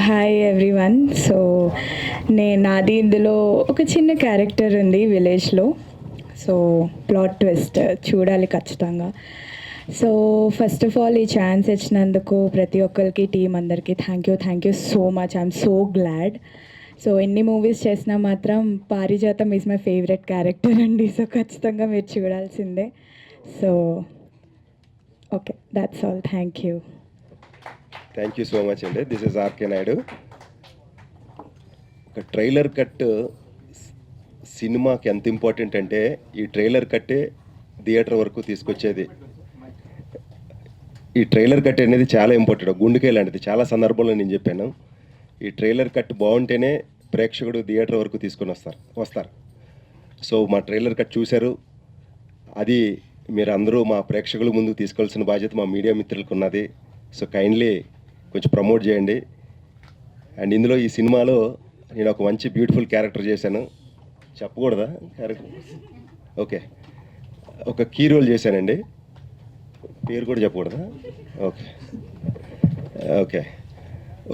Hi everyone. So నాది ఇందులో ఒక చిన్న క్యారెక్టర్ ఉంది విలేజ్లో. సో ప్లాట్ ట్విస్ట్ చూడాలి ఖచ్చితంగా. సో ఫస్ట్ ఆఫ్ ఆల్ ఈ ఛాన్స్ ఇచ్చినందుకు ప్రతి ఒక్కరికి, టీం అందరికీ thank you so much. I'm so glad. So ఎన్ని మూవీస్ చేసినా మాత్రం Parijatham is my favourite character అండి. సో ఖచ్చితంగా మీరు చూడాల్సిందే. So okay, that's all. Thank you so much అండి. This is RK Naidu. ఒక ట్రైలర్ కట్ సినిమాకి ఎంత ఇంపార్టెంట్ అంటే ఈ ట్రైలర్ కట్టే థియేటర్ వరకు తీసుకొచ్చేది. ఈ ట్రైలర్ కట్ అనేది చాలా ఇంపార్టెంట్, గుండెకాయ లాంటిది. చాలా సందర్భంలో నేను చెప్పాను, ఈ ట్రైలర్ కట్ బాగుంటేనే ప్రేక్షకుడు థియేటర్ వరకు తీసుకొని వస్తారు. సో మా ట్రైలర్ కట్ చూశారు, అది మీరు అందరూ మా ప్రేక్షకుల ముందుకు తీసుకోవాల్సిన బాధ్యత మా మీడియా మిత్రులకు ఉన్నది. సో కైండ్లీ కొంచెం ప్రమోట్ చేయండి. అండ్ ఇందులో ఈ సినిమాలో నేను ఒక మంచి బ్యూటిఫుల్ క్యారెక్టర్ చేశాను. చెప్పకూడదా క్యారెక్టర్? ఓకే, ఒక కీ రోల్ చేశానండి. పేరు కూడా చెప్పకూడదా? ఓకే ఓకే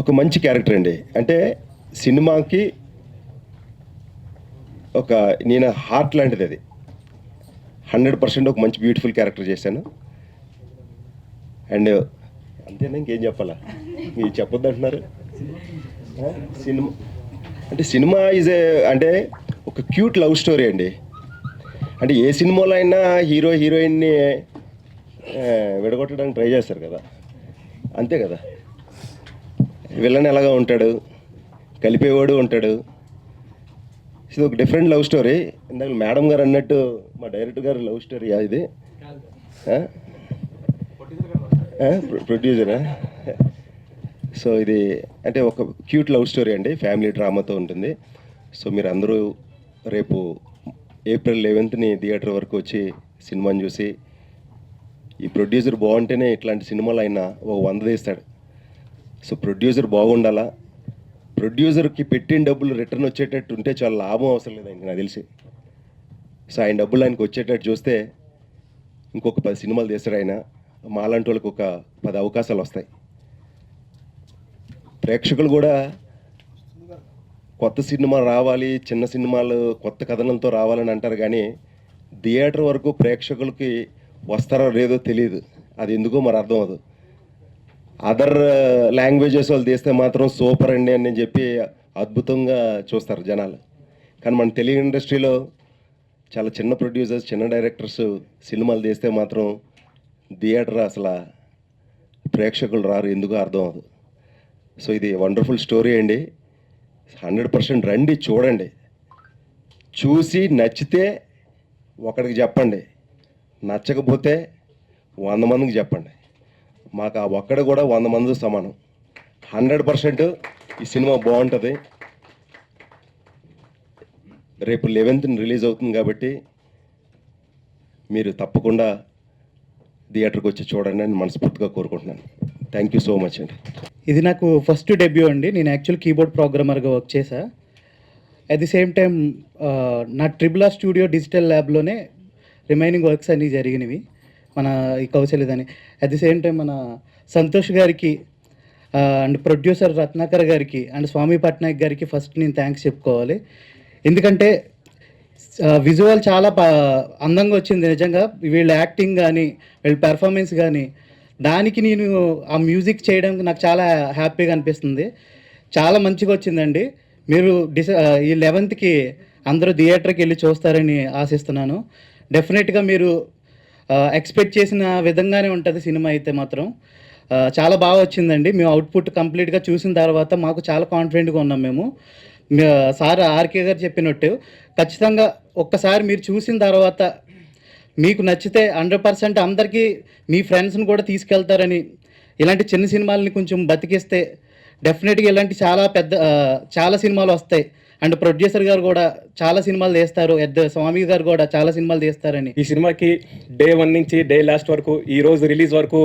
ఒక మంచి క్యారెక్టర్ అండి. అంటే సినిమాకి ఒక నేను హార్ట్ లాంటిది, అది 100% ఒక మంచి బ్యూటిఫుల్ క్యారెక్టర్ చేశాను. అండ్ అంతేనా, ఇంకేం చెప్పాలా? మీరు చెప్పొద్దు అంటున్నారు. సినిమా అంటే సినిమా ఈజ్ అంటే ఒక క్యూట్ లవ్ స్టోరీ అండి. అంటే ఏ సినిమాలో అయినా హీరో హీరోయిన్ని విడగొట్టడానికి ట్రై చేస్తారు కదా, అంతే కదా. విలన్ ఎలాగా ఉంటాడు, కలిపేవాడు ఉంటాడు. ఇది ఒక డిఫరెంట్ లవ్ స్టోరీ. ఇందాక మేడం గారు అన్నట్టు మా డైరెక్టర్ గారు లవ్ స్టోరీ ఇది. ప్రొడ్యూసరా? సో ఇది అంటే ఒక క్యూట్ లవ్ స్టోరీ అండి, ఫ్యామిలీ డ్రామాతో ఉంటుంది. సో మీరు అందరూ రేపు April 11th థియేటర్ వరకు వచ్చి సినిమాని చూసి, ఈ ప్రొడ్యూసర్ బాగుంటేనే ఇట్లాంటి సినిమాలు అయినా ఒక 100 తీస్తాడు. సో ప్రొడ్యూసర్ బాగుండాలా, ప్రొడ్యూసర్కి పెట్టిన డబ్బులు రిటర్న్ వచ్చేటట్టు ఉంటే చాలా లాభం అవసరం లేదు ఆయనకి, నాకు తెలిసి. సో ఆయన డబ్బులు ఆయనకు వచ్చేటట్టు చూస్తే ఇంకొక 10 సినిమాలు తీస్తాడు ఆయన. మాలాంటి వాళ్ళకి ఒక 10 అవకాశాలు వస్తాయి. ప్రేక్షకులు కూడా కొత్త సినిమా రావాలి, చిన్న సినిమాలు కొత్త కథనంతో రావాలని అంటారు, కానీ థియేటర్ వరకు ప్రేక్షకులకి వస్తారో లేదో తెలియదు. అది ఎందుకో మరి అర్థం అవ్వదు. అదర్ లాంగ్వేజెస్ వాళ్ళు తీస్తే మాత్రం సూపర్ అండి అని చెప్పి అద్భుతంగా చూస్తారు జనాలు. కానీ మన తెలుగు ఇండస్ట్రీలో చాలా చిన్న ప్రొడ్యూసర్స్, చిన్న డైరెక్టర్స్ సినిమాలు తీస్తే మాత్రం థియేటర్ అసలు ప్రేక్షకులు రారు, ఎందుకో అర్థం అవ్వదు. సో ఇది వండర్ఫుల్ స్టోరీ అండి. 100% రండి, చూడండి. చూసి నచ్చితే ఒకడికి చెప్పండి, నచ్చకపోతే 100 మందికి చెప్పండి. మాకు ఆ ఒక్కడ కూడా 100 మంది సమానం. 100% ఈ సినిమా బాగుంటుంది. రేపు 11th రిలీజ్ అవుతుంది కాబట్టి మీరు తప్పకుండా థియేటర్కి వచ్చి చూడండి అని మనస్ఫూర్తిగా కోరుకుంటున్నాను. థ్యాంక్ యూ సో మచ్ అండి. ఇది నాకు ఫస్ట్ డెబ్యూ అండి. నేను యాక్చువల్ కీబోర్డ్ ప్రోగ్రామర్గా వర్క్ చేశా. అట్ ది సేమ్ టైం నా ట్రిబుల్ స్టూడియో డిజిటల్ ల్యాబ్లోనే రిమైనింగ్ వర్క్స్ అన్నీ జరిగినవి మన ఈ కౌశల్యదని. అట్ ది సేమ్ టైం మన సంతోష్ గారికి అండ్ ప్రొడ్యూసర్ రత్నాకర్ గారికి అండ్ స్వామి పట్నాయక్ గారికి ఫస్ట్ నేను థ్యాంక్స్ చెప్పుకోవాలి. ఎందుకంటే విజువల్ చాలా అందంగా వచ్చింది నిజంగా. వీళ్ళ యాక్టింగ్ కానీ వీళ్ళ పెర్ఫార్మెన్స్ కానీ, దానికి నేను ఆ మ్యూజిక్ చేయడానికి నాకు చాలా హ్యాపీగా అనిపిస్తుంది. చాలా మంచిగా వచ్చిందండి. మీరు ఈ 11th అందరూ థియేటర్కి వెళ్ళి చూస్తారని ఆశిస్తున్నాను. డెఫినెట్గా మీరు ఎక్స్పెక్ట్ చేసిన విధంగానే ఉంటుంది సినిమా అయితే మాత్రం. చాలా బాగా వచ్చిందండి. మేము అవుట్పుట్ కంప్లీట్గా చూసిన తర్వాత మాకు చాలా కాన్ఫిడెంట్గా ఉన్నాం మేము. సార్ ఆర్కే గారు చెప్పినట్టు ఖచ్చితంగా ఒక్కసారి మీరు చూసిన తర్వాత మీకు నచ్చితే 100% అందరికీ మీ ఫ్రెండ్స్ని కూడా తీసుకెళ్తారని, ఇలాంటి చిన్న సినిమాలని కొంచెం బతికిస్తే డెఫినెట్గా ఇలాంటి చాలా సినిమాలు వస్తాయి. అండ్ ప్రొడ్యూసర్ గారు కూడా చాలా సినిమాలు తీస్తారు, స్వామి గారు కూడా చాలా సినిమాలు తీస్తారని. ఈ సినిమాకి డే 1 నుంచి డే లాస్ట్ వరకు, ఈరోజు రిలీజ్ వరకు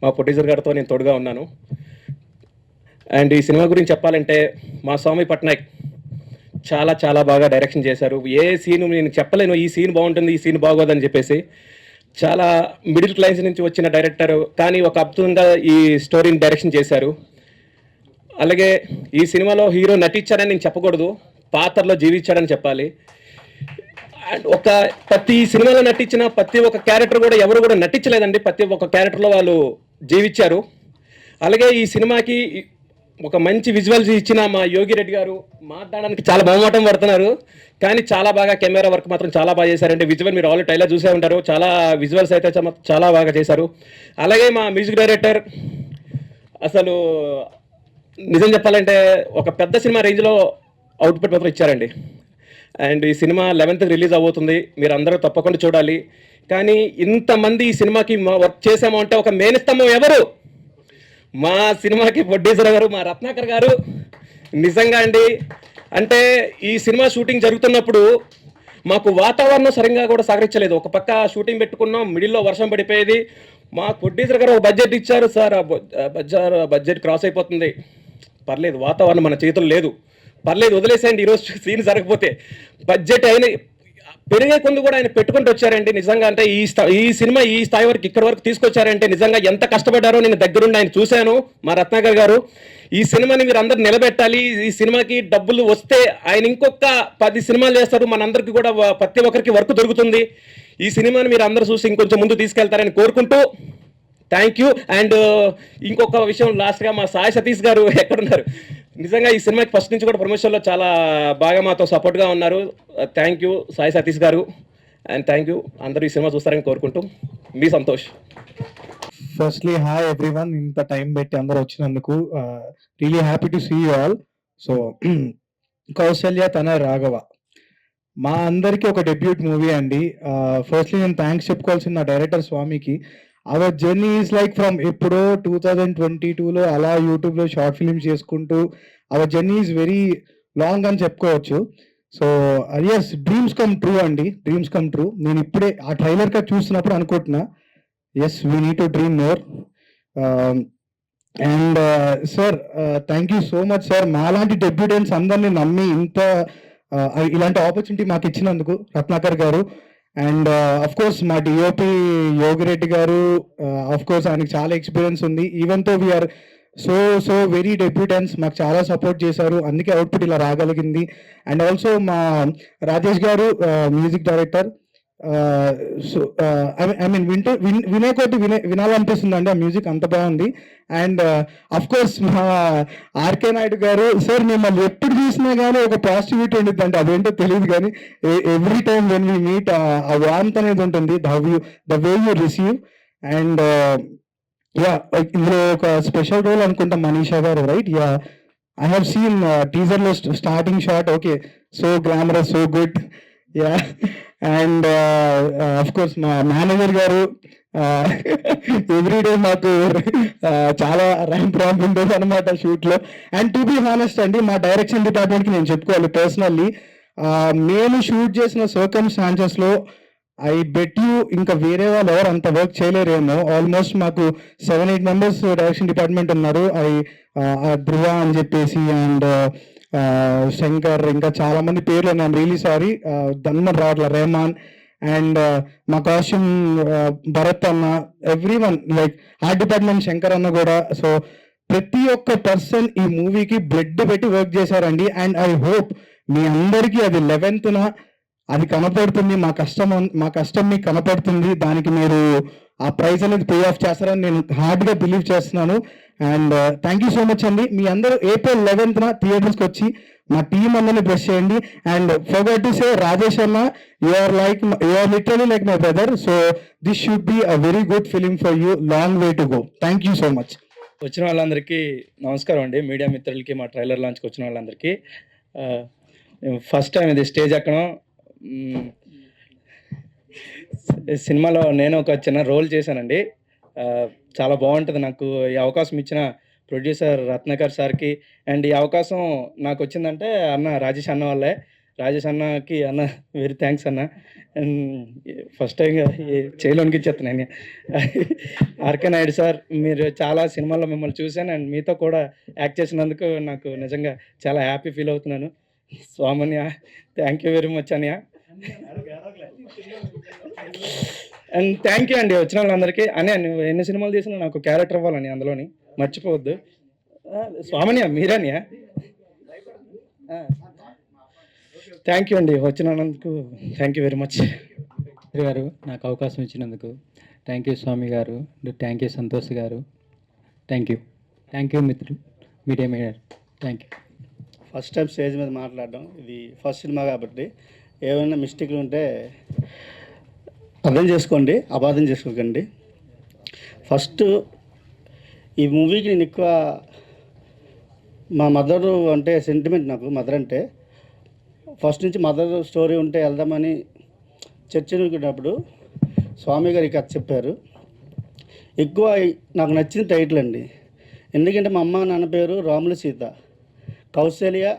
మా ప్రొడ్యూసర్ గారితో నేను తోడుగా ఉన్నాను. అండ్ ఈ సినిమా గురించి చెప్పాలంటే మా స్వామి పట్నాయక్ చాలా చాలా బాగా డైరెక్షన్ చేశారు. ఏ సీను నేను చెప్పలేను ఈ సీన్ బాగుంటుంది, ఈ సీన్ బాగోదని చెప్పేసి. చాలా మిడిల్ క్లాస్ నుంచి వచ్చిన డైరెక్టర్ కానీ ఒక అద్భుతంగా ఈ స్టోరీని డైరెక్షన్ చేశారు. అలాగే ఈ సినిమాలో హీరో నటించాడని నేను చెప్పకూడదు, పాత్రలో జీవించాడని చెప్పాలి. అండ్ ప్రతి సినిమాలో నటించిన ప్రతి ఒక్క క్యారెక్టర్ కూడా ఎవరు కూడా నటించలేదండి, ప్రతి ఒక్క క్యారెక్టర్లో వాళ్ళు జీవించారు. అలాగే ఈ సినిమాకి ఒక మంచి విజువల్స్ ఇచ్చిన మా యోగి రెడ్డి గారు మాట్లాడడానికి చాలా మొహమాటం పడుతున్నారు, కానీ చాలా బాగా కెమెరా వర్క్ మాత్రం చాలా బాగా చేశారండి. విజువల్ మీరు ఆల్రెడీ ట్రైలర్ చూసే ఉంటారు, చాలా విజువల్స్ అయితే చాలా బాగా చేశారు. అలాగే మా మ్యూజిక్ డైరెక్టర్ అసలు నిజం చెప్పాలంటే ఒక పెద్ద సినిమా రేంజ్లో అవుట్పుట్ మాత్రం ఇచ్చారండి. అండ్ ఈ సినిమా 11th రిలీజ్ అవబోతుంది, మీరు అందరూ తప్పకుండా చూడాలి. కానీ ఇంతమంది ఈ సినిమాకి వర్క్ చేసాము అంటే ఒక మెయిన్ స్తంభం ఎవరు? మా సినిమాకి ప్రొడ్యూసర్ గారు, మా రత్నాకర్ గారు. నిజంగా అండి, అంటే ఈ సినిమా షూటింగ్ జరుగుతున్నప్పుడు మాకు వాతావరణం సరిగ్గా కూడా సహకరించలేదు. ఒక పక్క షూటింగ్ పెట్టుకున్నాం, మిడిల్లో వర్షం పడిపోయేది. మా ప్రొడ్యూసర్ గారు ఒక బడ్జెట్ ఇచ్చారు, సార్ బడ్జెట్ క్రాస్ అయిపోతుంది, పర్లేదు వాతావరణం మన చేతుల్లో లేదు, పర్లేదు వదిలేసేయండి ఈరోజు సీన్ జరగకపోతే. బడ్జెట్ అయిన పెరిగే కొంది కూడా ఆయన పెట్టుకుంటూ వచ్చారండి. నిజంగా అంటే ఈ సినిమా ఈ స్థాయి వరకు ఇక్కడ వరకు తీసుకొచ్చారంటే నిజంగా ఎంత కష్టపడ్డారో నేను దగ్గరుండి ఆయన చూశాను. మా రత్నాకర్ గారు ఈ సినిమాని మీరు అందరు నిలబెట్టాలి, ఈ సినిమాకి డబ్బులు వస్తే ఆయన ఇంకొక 10 సినిమాలు చేస్తారు, మనందరికీ కూడా ప్రతి ఒక్కరికి వర్క్ దొరుకుతుంది. ఈ సినిమాని మీరు అందరూ చూసి ఇంకొంచెం ముందు తీసుకెళ్తారని కోరుకుంటూ థ్యాంక్ యూ. అండ్ ఇంకొక విషయం లాస్ట్గా మా సాయి సతీష్ గారు ఎక్కడున్నారు? నిజంగా ఈ సినిమాకి ఫస్ట్ నుంచి కూడా ప్రమోషన్లో చాలా బాగా మాతో సపోర్ట్గా ఉన్నారు. థ్యాంక్ యూ సాయి సతీష్ గారు, అండ్ థ్యాంక్ యూ. అందరూ ఈ సినిమా చూస్తారని కోరుకుంటూ మీ సంతోష్. ఫస్ట్లీ హాయ్ ఎవ్రీవన్, ఇంత టైం పెట్టి అందరూ వచ్చినందుకు really happy to see you all. So Kousalya తన రాఘవ మా అందరికీ ఒక డెబ్యూట్ మూవీ అండి. ఫస్ట్లీ నేను థ్యాంక్స్ చెప్పుకోవాల్సిన నా డైరెక్టర్ స్వామికి. Our journey is like from ఎప్పుడో 2022లో అలా యూట్యూబ్లో షార్ట్ ఫిల్మ్స్ చేసుకుంటూ our journey is very long అని చెప్పుకోవచ్చు. So yes, dreams come true అండి, డ్రీమ్స్ కమ్ ట్రూ. నేను ఇప్పుడే ఆ ట్రైలర్ గా చూసినప్పుడు అనుకుంటున్నా, yes we need to dream more. And sir thank you so much sir, మాలాంటి డెబ్యూటెంట్స్ అందరినీ నమ్మి ఇంత ఇలాంటి ఆపర్చునిటీ మాకు ఇచ్చినందుకు రత్నాకర్ గారు. అండ్ అఫ్ కోర్స్ మా డిఓపి యోగిరెడ్డి గారు, అఫ్ కోర్స్ ఆయనకి చాలా ఎక్స్పీరియన్స్ ఉంది. ఈవెన్ తో వీఆర్ సో వెరీ డెబ్యూటెంట్స్, మాకు చాలా సపోర్ట్ చేశారు, అందుకే అవుట్పుట్ ఇలా రాగలిగింది. అండ్ ఆల్సో మా రాజేష్ గారు music director. So I mean వినే కొద్ది వినాలనిపిస్తుంది అండి, ఆ మ్యూజిక్ అంత బాగుంది. అండ్ అఫ్ కోర్స్ మా ఆర్కే నాయుడు గారు సార్, మిమ్మల్ని ఎప్పుడు చూసినా కానీ ఒక పాజిటివిటీ ఉంటుంది అండి, అదేంటో తెలియదు కానీ every time when we meet ఆ వార్మ్త్ అనేది ఉంటుంది, the way you receive. And yeah, ఇందులో ఒక స్పెషల్ రోల్ అనుకుంటా మనీషా గారు, right? Yeah, I have seen teaser లో starting shot, okay, so glamorous, so good. Yeah, and of course మా manager గారు ఎవ్రీడే మాకు చాలా ర్యాంప్ ఉంటుంది అనమాట షూట్ లో. అండ్ టు బి హానెస్ట్ అండి, మా డైరెక్షన్ డిపార్ట్మెంట్ కి నేను చెప్పుకోవాలి పర్సనల్లీ, మేము షూట్ చేసిన సర్కమ్స్టాన్సెస్ లో ఐ బెట్ యూ ఇంకా వేరే వాళ్ళు ఎవరు అంత వర్క్ చేయలేరేమో. ఆల్మోస్ట్ మాకు 7-8 మెంబర్స్ డైరెక్షన్ డిపార్ట్మెంట్ ఉన్నారు. ధ్రువ అని చెప్పేసి, అండ్ శంకర్, ఇంకా చాలా మంది పేర్లు ఉన్నాయి, రియలీ సారీ, ధన్మన్ రావట్ల, రెహమాన్, అండ్ మా కాస్ట్యూమ్ భరత్ అన్న, every one, like art department Shankar అన్న కూడా. సో ప్రతి ఒక్క పర్సన్ ఈ మూవీకి బ్లడ్ పెట్టి వర్క్ చేశారండి. అండ్ ఐ హోప్ మీ అందరికీ అది 11th అది కనపడుతుంది, మా కష్టం మీకు కనపడుతుంది, దానికి మీరు ఆ ప్రైజ్ అనేది పే ఆఫ్ చేస్తారని నేను హార్డ్గా బిలీవ్ చేస్తున్నాను. And thank you so much అండి. మీ అందరూ April 11th థియేటర్స్కి వచ్చి మా టీం అందరినీ బ్లెస్ చేయండి. And forgot to say, Rajesh అన్న, you are literally like my brother. So this should be a very good film for you, long way to go. Thank you so much. వచ్చిన వాళ్ళందరికీ నమస్కారం అండి, మీడియా మిత్రులకి, మా trailer లాంచ్కి వచ్చిన వాళ్ళందరికీ. ఫస్ట్ టైం ఇది స్టేజ్ ఎక్కడం. సినిమాలో నేను ఒక చిన్న రోల్ చేశానండి, చాలా బాగుంటుంది. నాకు ఈ అవకాశం ఇచ్చిన ప్రొడ్యూసర్ రత్నాకర్ సార్కి, అండ్ ఈ అవకాశం నాకు వచ్చిందంటే అన్న రాజేష్ అన్న వల్లే. రాజేష్ అన్నకి అన్న వెరీ థ్యాంక్స్ అన్న. అండ్ ఫస్ట్ టైంగా చేయలోనికి ఇచ్చేస్తున్నాను. ఆర్కే నాయుడు సార్, మీరు చాలా సినిమాల్లో మిమ్మల్ని చూశాను, అండ్ మీతో కూడా యాక్ట్ చేసినందుకు నాకు నిజంగా చాలా హ్యాపీ ఫీల్ అవుతున్నాను. స్వామన్య, థ్యాంక్ యూ వెరీ మచ్ అన్నయ్య. అండ్ థ్యాంక్ యూ అండి వచ్చిన వాళ్ళందరికీ. అని నువ్వు ఎన్ని సినిమాలు చేసినా నాకు క్యారెక్టర్ ఇవ్వాలని అందులోని మర్చిపోవద్దు. స్వామినియా మీరేనియా? థ్యాంక్ యూ అండి, వచ్చినందుకు థ్యాంక్ యూ వెరీ మచ్. గారు నాకు అవకాశం ఇచ్చినందుకు థ్యాంక్ యూ స్వామి గారు, థ్యాంక్ యూ సంతోష్ గారు, థ్యాంక్ యూ మిత్రులు media thank you. First time stage మీద మాట్లాడడం, ఇది ఫస్ట్ సినిమా కాబట్టి ఏమైనా మిస్టేక్లు ఉంటే అర్థం చేసుకోండి, అపార్థం చేసుకోకండి. ఫస్ట్ ఈ మూవీకి నేను ఎక్కువ మా మదర్ అంటే సెంటిమెంట్, నాకు మదర్ అంటే ఫస్ట్ నుంచి మదర్ స్టోరీ ఉంటే వెళ్దామని చర్చించుకున్నప్పుడు స్వామి గారు ఈ కథ చెప్పారు. ఎక్కువ నాకు నచ్చిన టైటిల్ అండి, ఎందుకంటే మా అమ్మ నాన్న పేరు రాములు సీత, కౌశల్య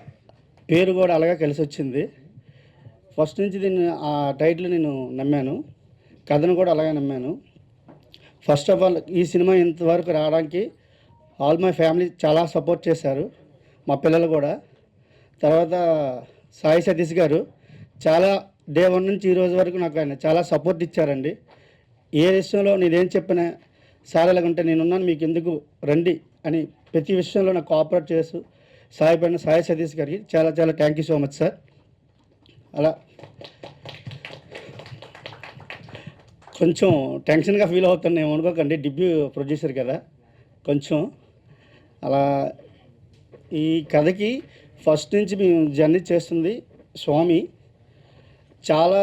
పేరు కూడా అలాగా కలిసి వచ్చింది. ఫస్ట్ నుంచి దీన్ని ఆ టైటిల్ నేను నమ్మాను, కథను కూడా అలాగే నమ్మాను. ఫస్ట్ ఆఫ్ ఆల్ ఈ సినిమా ఇంతవరకు రావడానికి ఆల్ మై ఫ్యామిలీ చాలా సపోర్ట్ చేశారు, మా పిల్లలు కూడా. తర్వాత సాయి సతీష్ గారు చాలా డే 1 నుంచి ఈ రోజు వరకు నాకు ఆయన చాలా సపోర్ట్ ఇచ్చారండి. ఏ విషయంలో నేనేం చెప్పినా సార్ ఎలాగంటే నేనున్నాను మీకు ఎందుకు రండి అని ప్రతి విషయంలో నాకు కోఆపరేట్ చేస్తూ సాయపడిన సాయి సతీష్ గారికి చాలా చాలా thank you so much sir. అలా కొంచెం టెన్షన్గా ఫీల్ అవుతాను, నేను అనుకోకండి, డెబ్యూ ప్రొడ్యూసర్ కదా కొంచెం అలా. ఈ కథకి ఫస్ట్ నుంచి మేము జర్నీ చేస్తుంది స్వామి, చాలా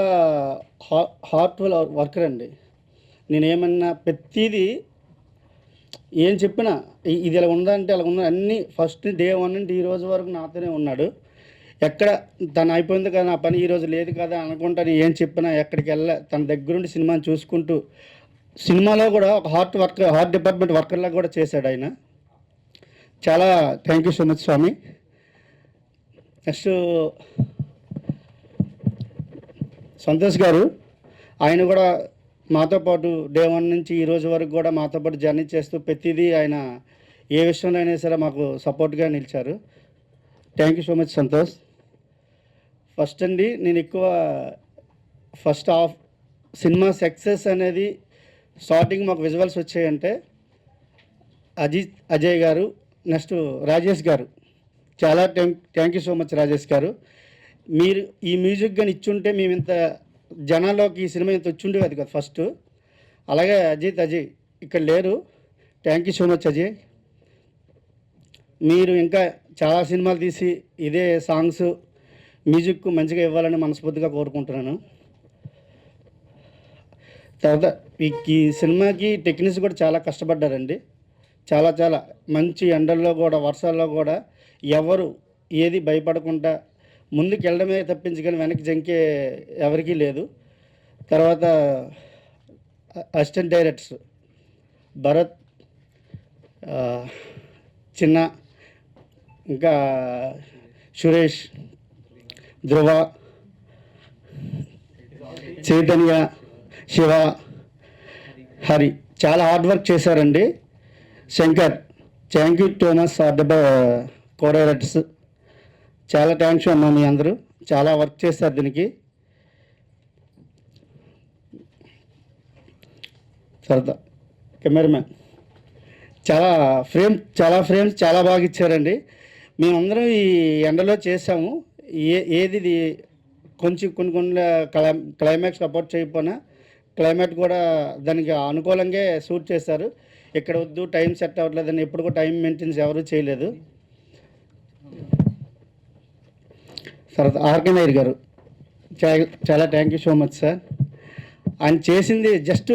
హార్ట్ఫుల్ వర్కర్ అండి. నేనేమన్నా ప్రతిదీ ఏం చెప్పినా ఇది ఇలా ఉందంటే అలా ఉందా అన్నీ ఫస్ట్ డే 1 నుండి ఈ రోజు వరకు నాతోనే ఉన్నాడు. ఎక్కడ తను అయిపోయింది కదా నా పని ఈరోజు లేదు కదా అనుకుంటాను, ఏం చెప్పినా ఎక్కడికి వెళ్ళా తన దగ్గరుండి సినిమాని చూసుకుంటూ, సినిమాలో కూడా ఒక హార్ట్ డిపార్ట్మెంట్ వర్కర్లా కూడా చేశాడు ఆయన. చాలా thank you so much Swami. Next Santosh garu, ఆయన కూడా మాతో పాటు డే 1 నుంచి ఈ రోజు వరకు కూడా మాతో పాటు జర్నీ చేస్తూ ప్రతిదీ ఆయన ఏ విషయంలో అయినా సరే మాకు సపోర్ట్గా నిలిచారు. Thank you so much Santosh. First అండి నేను ఎక్కువ ఫస్ట్ హాఫ్ సినిమా సక్సెస్ అనేది స్టార్టింగ్ మాకు విజువల్స్ వచ్చాయంటే అజయ్ గారు, నెక్స్ట్ రాజేష్ గారు, చాలా thank you so much Rajesh గారు. మీరు ఈ మ్యూజిక్ కానీ ఇచ్చుంటే మేము ఇంత జనాల్లోకి ఈ సినిమా ఇంత వచ్చి ఉండేది కదా ఫస్ట్. అలాగే అజయ్ ఇక్కడ లేరు, thank you so much Ajay. మీరు ఇంకా చాలా సినిమాలు తీసి ఇదే సాంగ్స్ మ్యూజిక్ మంచిగా ఇవ్వాలని మనస్ఫూర్తిగా కోరుకుంటున్నాను. తర్వాత ఈ సినిమాకి టెక్నీషియన్స్ కూడా చాలా కష్టపడ్డారండి, చాలా చాలా మంచి ఎండల్లో కూడా వర్షాల్లో కూడా ఎవరు ఏది భయపడకుండా ముందుకు వెళ్ళడమే తప్పించి కానీ వెనక్కి జంకే ఎవరికీ లేదు. తర్వాత అసిస్టెంట్ డైరెక్టర్స్ భరత్, చిన్న, ఇంకా సురేష్, ధ్రువ, చైతన్య, శివ, హరి చాలా హార్డ్ వర్క్ చేశారండి. Shankar, thank you Thomas are the co-directors, చాలా థ్యాంక్స్ అన్నా, మీ అందరూ చాలా వర్క్ చేస్తారు దీనికి. సరదా కెమెరామ్యాన్ చాలా ఫ్రేమ్స్ చాలా బాగా ఇచ్చారండి. మేమందరం ఈ ఎండలో చేసాము, ఏది కొంచెం కొన్ని క్లైమాక్స్ సపోర్ట్ చేయకపోయినా క్లైమేట్ కూడా దానికి అనుకూలంగా షూట్ చేశారు. ఇక్కడ వద్దు టైం సెట్ అవ్వట్లేదని ఎప్పుడు కూడా టైం మెయింటెన్స్ ఎవరు చేయలేదు. తర్వాత ఆర్గనైజర్ గారు చాలా thank you so much sir. ఆయన చేసింది జస్ట్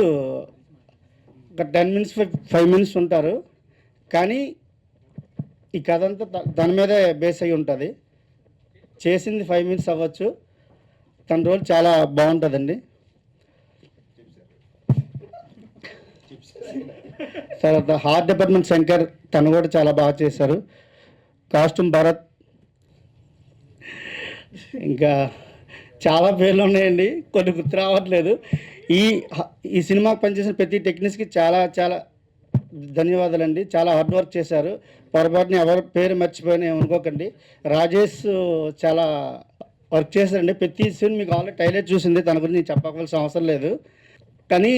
ఒక 10 minutes 5 minutes ఉంటారు, కానీ ఈ కథ అంతా దాని మీదే బేస్ అయి ఉంటుంది. చేసింది 5 minutes అవ్వచ్చు, తన రోల్ చాలా బాగుంటుందండి. తర్వాత హార్ట్ డిపార్ట్మెంట్ శంకర్, తను కూడా చాలా బాగా చేశారు. కాస్ట్యూమ్ భరత్, ఇంకా చాలా పేర్లు ఉన్నాయండి, కొన్ని గుర్తు రావట్లేదు. ఈ సినిమాకి పనిచేసిన ప్రతి టెక్నీషియన్కి చాలా చాలా ధన్యవాదాలండి, చాలా హార్డ్ వర్క్ చేశారు. పొరపాటుని ఎవరి పేరు మర్చిపోయినా ఏమనుకోకండి. రాజేష్ చాలా వర్క్ చేశారండి, ప్రతి సీన్ మీకు ఆల్రెడీ టైలర్ చూసింది, తన గురించి నేను చెప్పవలసిన అవసరం లేదు. కానీ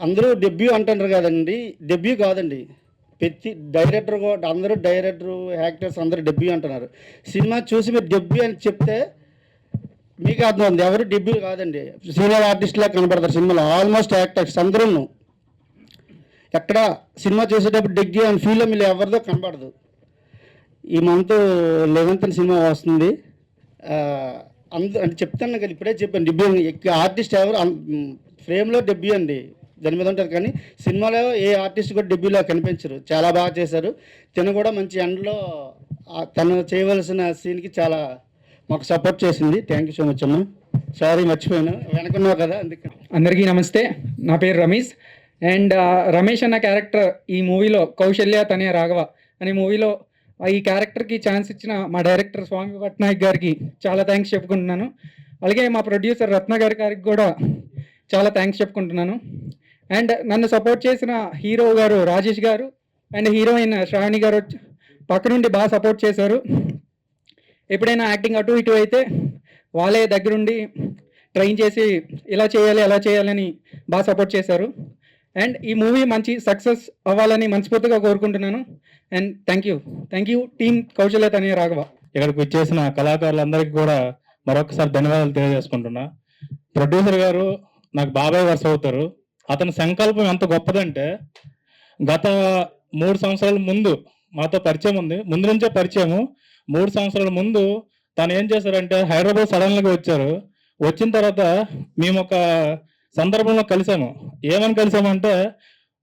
అందరూ డెబ్యూ అంటున్నారు కదండి, డెబ్యూ కాదండి, ప్రతి డైరెక్టర్ కూడా అందరూ డైరెక్టర్ యాక్టర్స్ అందరూ డెబ్యూ అంటున్నారు. సినిమా చూసి మీరు డెబ్యూ అని చెప్తే మీకు అర్థం ఉంది. ఎవరు డెబ్యూ కాదండి, సీనియర్ ఆర్టిస్ట్లా కనపడతారు సినిమాలో. ఆల్మోస్ట్ యాక్టర్స్ అందరూ ఎక్కడ సినిమా చూసేటప్పుడు డెగ్యూ అని ఫీల్ మీరు ఎవరిదో కనపడదు. ఈ మంత్ 11th సినిమా వస్తుంది. అంటే చెప్తాను కదా, ఇప్పుడే చెప్పాను డెబ్యూ ఆర్టిస్ట్ ఎవరు ఫ్రేమ్లో డెబ్యూ అండి దాని మీద ఉంటుంది, కానీ సినిమాలో ఏ ఆర్టిస్ట్ కూడా డెబ్యూలో కనిపించరు. చాలా బాగా చేశారు. తను కూడా మంచి ఎండ్లో తను చేయవలసిన సీన్కి చాలా మాకు సపోర్ట్ చేసింది. థ్యాంక్ యూ సో మచ్ అమ్మ. సారీ మర్చిపోయాను, వెనకున్నావు కదా అందుకని. అందరికీ నమస్తే, నా పేరు రమేష్. అండ్ రమేష్ అన్న క్యారెక్టర్ ఈ మూవీలో కౌశల్య తనే రాఘవ అనే మూవీలో ఈ క్యారెక్టర్కి ఛాన్స్ ఇచ్చిన మా డైరెక్టర్ స్వామి పట్నాయక్ గారికి చాలా థ్యాంక్స్ చెప్పుకుంటున్నాను. అలాగే మా ప్రొడ్యూసర్ రత్న గారికి కూడా చాలా థ్యాంక్స్ చెప్పుకుంటున్నాను. అండ్ నన్ను సపోర్ట్ చేసిన హీరో గారు రాజేష్ గారు అండ్ హీరోయిన్ శ్రావణి గారు పక్క నుండి బాగా సపోర్ట్ చేశారు. ఎప్పుడైనా యాక్టింగ్ అటు ఇటు అయితే వాళ్ళే దగ్గరుండి ట్రైన్ చేసి ఇలా చేయాలి అలా చేయాలని బాగా సపోర్ట్ చేశారు. అండ్ ఈ మూవీ మంచి సక్సెస్ అవ్వాలని మనస్ఫూర్తిగా కోరుకుంటున్నాను. And thank you team Kausalya Tanaya Raghava. ఇక్కడికి వచ్చేసిన కళాకారులందరికీ కూడా మరొకసారి ధన్యవాదాలు తెలియజేసుకుంటున్నా. ప్రొడ్యూసర్ గారు నాకు బాబాయ్ వరుస అవుతారు. అతని సంకల్పం ఎంత గొప్పదంటే గత 3 సంవత్సరాల ముందు మాతో పరిచయం ఉంది, ముందు నుంచే పరిచయము. 3 సంవత్సరాల ముందు తను ఏం చేశారంటే హైదరాబాద్ సడన్గా వచ్చారు. వచ్చిన తర్వాత మేము ఒక సందర్భంలో కలిసాము. ఏమని కలిసామంటే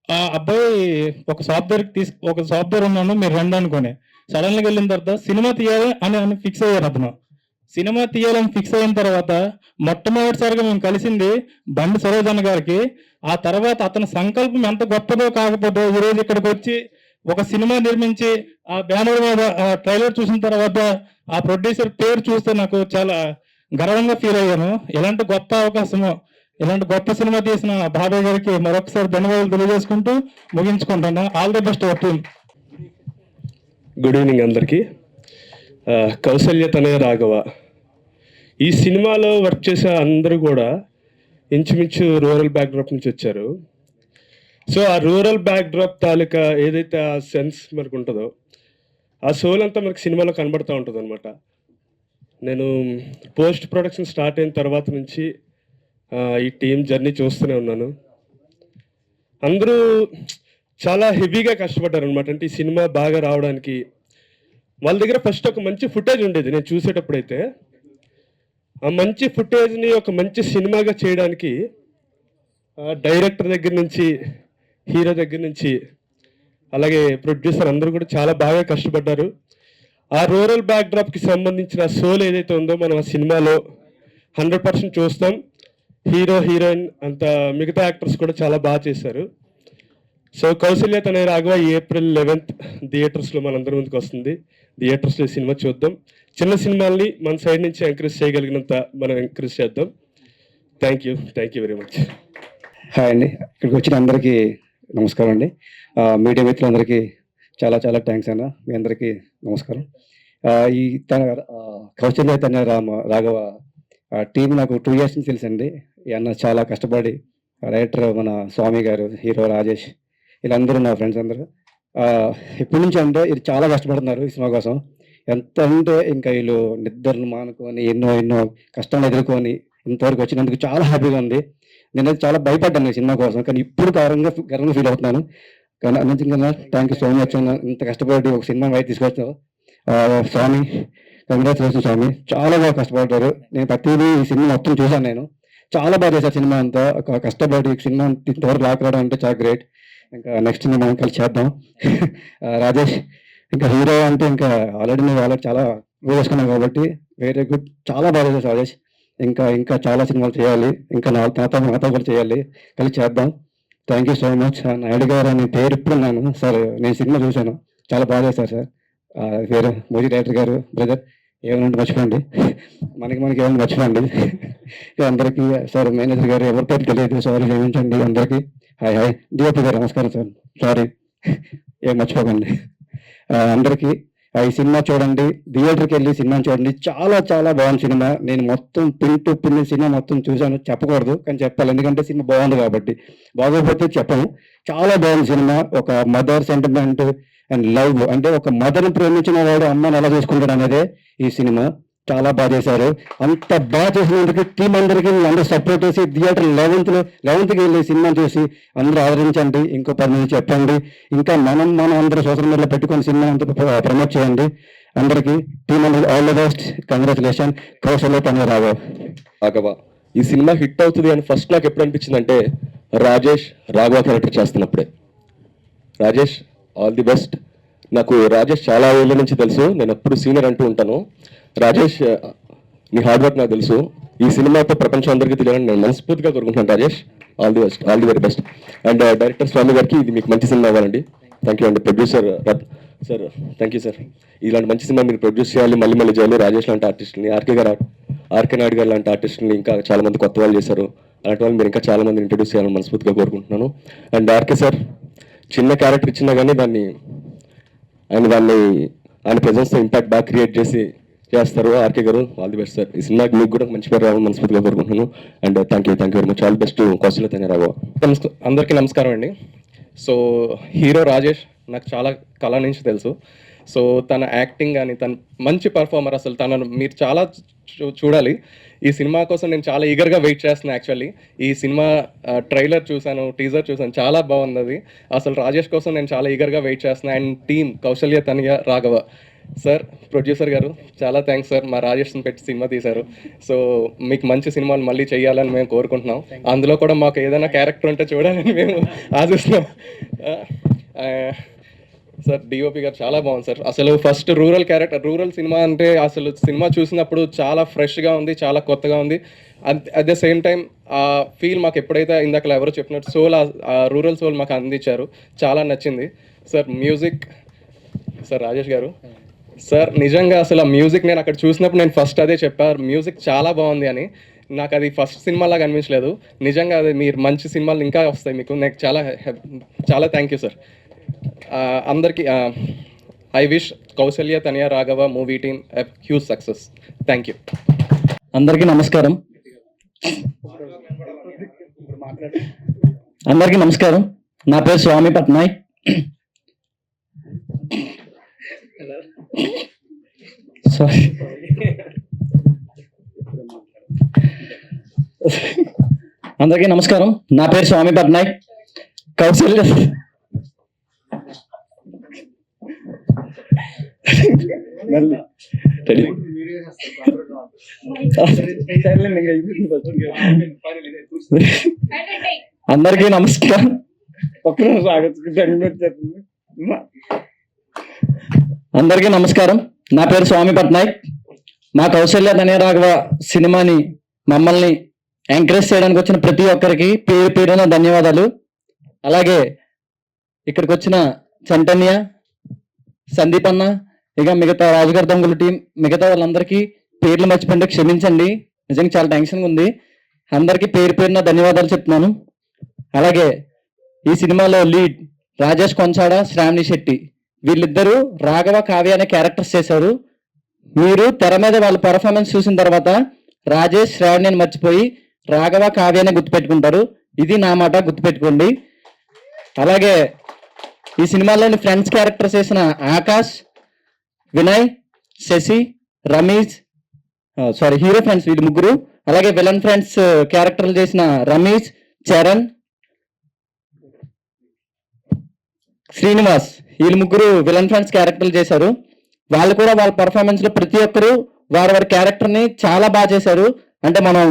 ఆ అబ్బాయి ఒక షాప్ దగ్గర ఉన్నాను మీరు రండి అనుకొని సడన్గా వెళ్ళిన తర్వాత సినిమా తీయాలి అని ఫిక్స్ అయ్యారు. అతను సినిమా తీయాలని ఫిక్స్ అయిన తర్వాత మొట్టమొదటిసారిగా మేము కలిసింది బండి సరోజన్న గారికి. ఆ తర్వాత అతని సంకల్పం ఎంత గొప్పదో కాకపోతే ఈరోజు ఇక్కడికి వచ్చి ఒక సినిమా నిర్మించి ఆ బ్యానర్ మీద ట్రైలర్ చూసిన తర్వాత ఆ ప్రొడ్యూసర్ పేరు చూస్తే నాకు చాలా గర్వంగా ఫీల్ అయ్యాను. ఇలాంటి గొప్ప అవకాశము, ఇలాంటి గొప్ప సినిమా తీసిన బాబాయ్ గారికి మరొకసారి ధన్యవాదాలు తెలియజేసుకుంటూ ముగించుకుంటాను. All the best our team. Good evening అందరికీ. కౌశల్య తనయ రాఘవ ఈ సినిమాలో వర్క్ చేసే అందరూ కూడా ఇంచుమించు రూరల్ బ్యాక్డ్రాప్ నుంచి వచ్చారు. సో ఆ రూరల్ బ్యాక్డ్రాప్ తాలూకా ఏదైతే ఆ సెన్స్ మనకు ఉంటుందో ఆ సోల్ అంతా మనకి సినిమాలో కనబడుతూ ఉంటుంది అనమాట. నేను పోస్ట్ ప్రొడక్షన్ స్టార్ట్ అయిన తర్వాత నుంచి ఈ టీం జర్నీ చూస్తూనే ఉన్నాను. అందరూ చాలా హెవీగా కష్టపడ్డారు అనమాట. అంటే ఈ సినిమా బాగా రావడానికి వాళ్ళ దగ్గర ఫస్ట్ ఒక మంచి ఫుటేజ్ ఉండేది. నేను చూసేటప్పుడైతే ఆ మంచి ఫుటేజ్ని ఒక మంచి సినిమాగా చేయడానికి డైరెక్టర్ దగ్గర నుంచి హీరో దగ్గర నుంచి అలాగే ప్రొడ్యూసర్ అందరూ కూడా చాలా బాగా కష్టపడ్డారు. ఆ రూరల్ బ్యాక్డ్రాప్కి సంబంధించిన సోల్ ఏదైతే ఉందో మనం ఆ సినిమాలో 100% చూస్తాం. హీరో హీరోయిన్ అంత మిగతా యాక్టర్స్ కూడా చాలా బాగా చేశారు. So Kausalya Tanaya Raghava April 11th థియేటర్స్లో మనందరి ముందుకు వస్తుంది. థియేటర్స్లో ఈ సినిమా చూద్దాం. చిన్న సినిమాల్ని మన సైడ్ నుంచి ఎంకరేజ్ చేయగలిగినంత మనం ఎంకరేజ్ చేద్దాం. Thank you very much. Hi అండి, ఇక్కడికి వచ్చిన అందరికీ నమస్కారం అండి. మీడియా మిత్రులందరికీ చాలా చాలా థ్యాంక్స్ అన్న. మీ అందరికీ నమస్కారం. ఈ కౌశల్య తనయ రాఘవ టీం నాకు 2 years నుంచి తెలుసండి. ఈ అన్న చాలా కష్టపడి రైటర్ మన స్వామి గారు, హీరో రాజేష్, వీళ్ళందరూ నా ఫ్రెండ్స్ అందరూ ఇప్పటి నుంచి అంటే ఇది చాలా కష్టపడుతున్నారు ఈ సినిమా కోసం. ఎంత అంటే ఇంకా వీళ్ళు నిద్రలు మానుకొని ఎన్నో కష్టాలు ఎదుర్కొని ఇంతవరకు వచ్చినందుకు చాలా హ్యాపీగా ఉంది. నేనైతే చాలా భయపడ్డాను ఈ సినిమా కోసం, కానీ ఇప్పుడు గర్వంగా ఫీల్ అవుతున్నాను. కానీ అన్నింటికన్నా థ్యాంక్ యూ సో మచ్. ఇంత కష్టపడి ఒక సినిమా బయట తీసుకొచ్చావు స్వామి. కంగ్రాచులేషన్ స్వామి, చాలా బాగా కష్టపడ్డారు. నేను ప్రతిదీ ఈ సినిమా మొత్తం చూశాను. నేను చాలా బాగా చేశాను సినిమా అంతా. కష్టపడి సినిమా ఇంతవరకు లాక్కరావడం అంటే చాలా గ్రేట్. ఇంకా నెక్స్ట్ మనం కలిసి చేద్దాం. రాజేష్ ఇంకా హీరో అంటే ఇంకా ఆల్రెడీ చాలా వేసుకున్నాం కాబట్టి వెరీ గుడ్, చాలా బాగా చేశారు రాజేష్. ఇంకా చాలా సినిమాలు చేయాలి, ఇంకా నాతో కూడా చేయాలి, కలిసి చేద్దాం. Thank you so much. Naidu గారు అని పేరు ఇప్పుడున్నాను సార్. నేను సినిమా చూశాను, చాలా బాగా చేశారు సార్. వేరే మోదీ డైరెక్టర్ గారు బ్రదర్ ఏమైనా మర్చిపోండి, మనకి ఏమైనా మర్చిపోండి. అందరికీ సార్ మేనేజర్ గారు ఎవరి పేరు తెలియదు, సారీ క్షమించండి అందరికీ. హాయ్ డిఓపి గారు నమస్కారం సార్, సారీ ఏం మర్చిపోకండి అందరికీ. ఈ సినిమా చూడండి, థియేటర్కి వెళ్ళి సినిమా చూడండి. చాలా చాలా బాగుంది సినిమా. నేను మొత్తం పిన్ టు పిన్ సినిమా మొత్తం చూశాను. చెప్పకూడదు కానీ చెప్పాలి, ఎందుకంటే సినిమా బాగుంది కాబట్టి. బాగోకపోతే చెప్పను. చాలా బాగుంది సినిమా. ఒక మదర్ సెంటిమెంట్ అండ్ లవ్, అంటే ఒక మదర్ని ప్రేమించిన వాడు అమ్మని ఎలా చేసుకుంటాడు అనేదే ఈ సినిమా. చాలా బాగా చేశారు. అంత బాగా చేసినందుకు టీం అందరికీ అందరూ సపోర్ట్ చేసి థియేటర్ 11కి వెళ్ళి సినిమా చూసి అందరూ ఆదరించండి. ఇంకో 10 మంది చెప్పండి. ఇంకా మనం అందరూ సోషల్ మీడియాలో పెట్టుకొని సినిమా అంతా ప్రమోట్ చేయండి. అందరికీ టీం అందరూ all the best. Congratulation. Kausalya తనే రాఘవ ఈ సినిమా హిట్ అవుతుంది అని ఫస్ట్ నాకు ఎప్పుడు అనిపించింది అంటే రాజేష్ రాఘవ క్యారెక్టర్ చేస్తున్నప్పుడే. Rajesh all the best. నాకు రాజేష్ చాలా ఏళ్ళ నుంచి తెలుసు, నేను ఎప్పుడు సీనియర్ అంటూ ఉంటాను. రాజేష్ నీ హార్డ్ వర్క్ నాకు తెలుసు. ఈ సినిమాతో ప్రపంచం అందరికీ తెలియాలని నేను మనస్ఫూర్తిగా కోరుకుంటున్నాను. Rajesh all the best, all the very best. And director Swamy గారికి ఇది మీకు మంచి సినిమా అవ్వాలండి. థ్యాంక్ యూ అండి. Producer sir thank you sir. ఇలాంటి మంచి సినిమా మీరు ప్రొడ్యూస్ చేయాలి, మళ్ళీ చేయాలి. రాజేష్ లాంటి ఆర్టిస్టులని, ఆర్కే నాయుడు గారు లాంటి ఆర్టిస్టులని ఇంకా చాలా మంది కొత్త వాళ్ళు చేశారు. అలాంటి వాళ్ళు మీరు ఇంకా చాలా మంది ఇంట్రడ్యూస్ చేయాలని మనస్ఫూర్తిగా కోరుకుంటున్నాను. అండ్ ఆర్కే సార్ చిన్న క్యారెక్టర్ ఇచ్చినా కానీ దాన్ని ఆయన ప్రెజెన్స్తో ఇంపాక్ట్ బాగా క్రియేట్ చేస్తారు. ఆర్కే గారు ఆల్ ది బెస్ట్ సార్. ఈ సినిమాకి మీకు కూడా మంచి పేరు రావాలని మనస్ఫూర్తిగా కోరుకుంటున్నాను. And thank you very much. All best. Kausalya తనే రాఘవ. అందరికీ నమస్కారం అండి. సో హీరో రాజేష్ నాకు చాలా కళ నుంచి తెలుసు. సో తన యాక్టింగ్ కానీ తన మంచి పర్ఫార్మర్. అసలు తనను మీరు చాలా చూడాలి. ఈ సినిమా కోసం నేను చాలా ఈగర్గా వెయిట్ చేస్తున్నాను. యాక్చువల్లీ ఈ సినిమా ట్రైలర్ చూశాను, టీజర్ చూశాను, చాలా బాగుంది అది. అసలు రాజేష్ కోసం నేను చాలా ఈగర్గా వెయిట్ చేస్తున్నాను. And team Kausalya Tanaya Raghava sir, producer గారు చాలా థ్యాంక్స్ సార్. మా రాజేష్ని పెట్టి సినిమా తీశారు. సో మీకు మంచి సినిమాలు మళ్ళీ చేయాలని మేము కోరుకుంటున్నాం. అందులో కూడా మాకు ఏదైనా క్యారెక్టర్ ఉంటే చూడాలని మేము ఆశిస్తున్నాం. సార్ డిఓపి గారు చాలా బాగుంది సార్. అసలు ఫస్ట్ రూరల్ సినిమా అంటే అసలు సినిమా చూసినప్పుడు చాలా ఫ్రెష్గా ఉంది, చాలా కొత్తగా ఉంది. అట్ ద సేమ్ టైం ఆ ఫీల్ మాకు ఎప్పుడైతే ఇందాక ఎవరో చెప్పినట్టు సోల్, ఆ రూరల్ సోల్ మాకు అందించారు. చాలా నచ్చింది సార్. మ్యూజిక్ సార్ రాజేష్ గారు సార్, నిజంగా అసలు ఆ మ్యూజిక్ నేను అక్కడ చూసినప్పుడు నేను ఫస్ట్ అదే చెప్పారు, మ్యూజిక్ చాలా బాగుంది అని. నాకు అది ఫస్ట్ సినిమాలాగా అనిపించలేదు. నిజంగా అది మీరు మంచి సినిమాలు ఇంకా వస్తాయి మీకు. నాకు చాలా థ్యాంక్ యూ సార్. అందరికీ I wish Kausalya Tanaya Raghava movie team huge success. Thank you. అందరికీ నమస్కారం. నా పేరు స్వామి పట్నాయక్. అందరికీ నమస్కారం. నా పేరు స్వామి పట్నాయక్. కౌశల్య అందరికీ నమస్కారం. అందరికీ నమస్కారం. నా పేరు స్వామి పట్నాయక్. మా కౌశల్య తనయ రాఘవ సినిమాని మమ్మల్ని ఎంకరేజ్ చేయడానికి వచ్చిన ప్రతి ఒక్కరికి పేరు పేరున ధన్యవాదాలు. అలాగే ఇక్కడికి వచ్చిన చంటన్య, సందీప్ అన్న, ఇక మిగతా రాజుగారి దొంగల టీం, మిగతా వాళ్ళందరికీ పేర్లు మర్చిపోయింటే క్షమించండి. నిజంగా చాలా టెన్షన్గా ఉంది. అందరికీ పేరు పేరున ధన్యవాదాలు చెప్తున్నాను. అలాగే ఈ సినిమాలో లీడ్ రాజేష్ కొంచాడ, శ్రావణి శెట్టి, వీళ్ళిద్దరూ రాఘవ, కావ్య అనే క్యారెక్టర్స్ చేశారు. మీరు తెర మీద వాళ్ళ పర్ఫార్మెన్స్ చూసిన తర్వాత రాజేష్, శ్రావణిని మర్చిపోయి రాఘవ, కావ్యనే గుర్తుపెట్టుకుంటారు. ఇది నా మాట, గుర్తుపెట్టుకోండి. అలాగే ఈ సినిమాలోని ఫ్రెండ్స్ క్యారెక్టర్స్ చేసిన ఆకాష్, వినయ్, శశి, రమేష్, హీరో ఫ్రెండ్స్ వీళ్ళు ముగ్గురు. అలాగే విలన్ ఫ్రెండ్స్ క్యారెక్టర్లు చేసిన రమేష్, చరణ్, శ్రీనివాస్, వీళ్ళు ముగ్గురు విలన్ ఫ్రెండ్స్ క్యారెక్టర్లు చేశారు. వాళ్ళు కూడా వాళ్ళ పర్ఫార్మెన్స్ లో ప్రతి ఒక్కరు వారి క్యారెక్టర్ ని చాలా బాగా చేశారు. అంటే మనం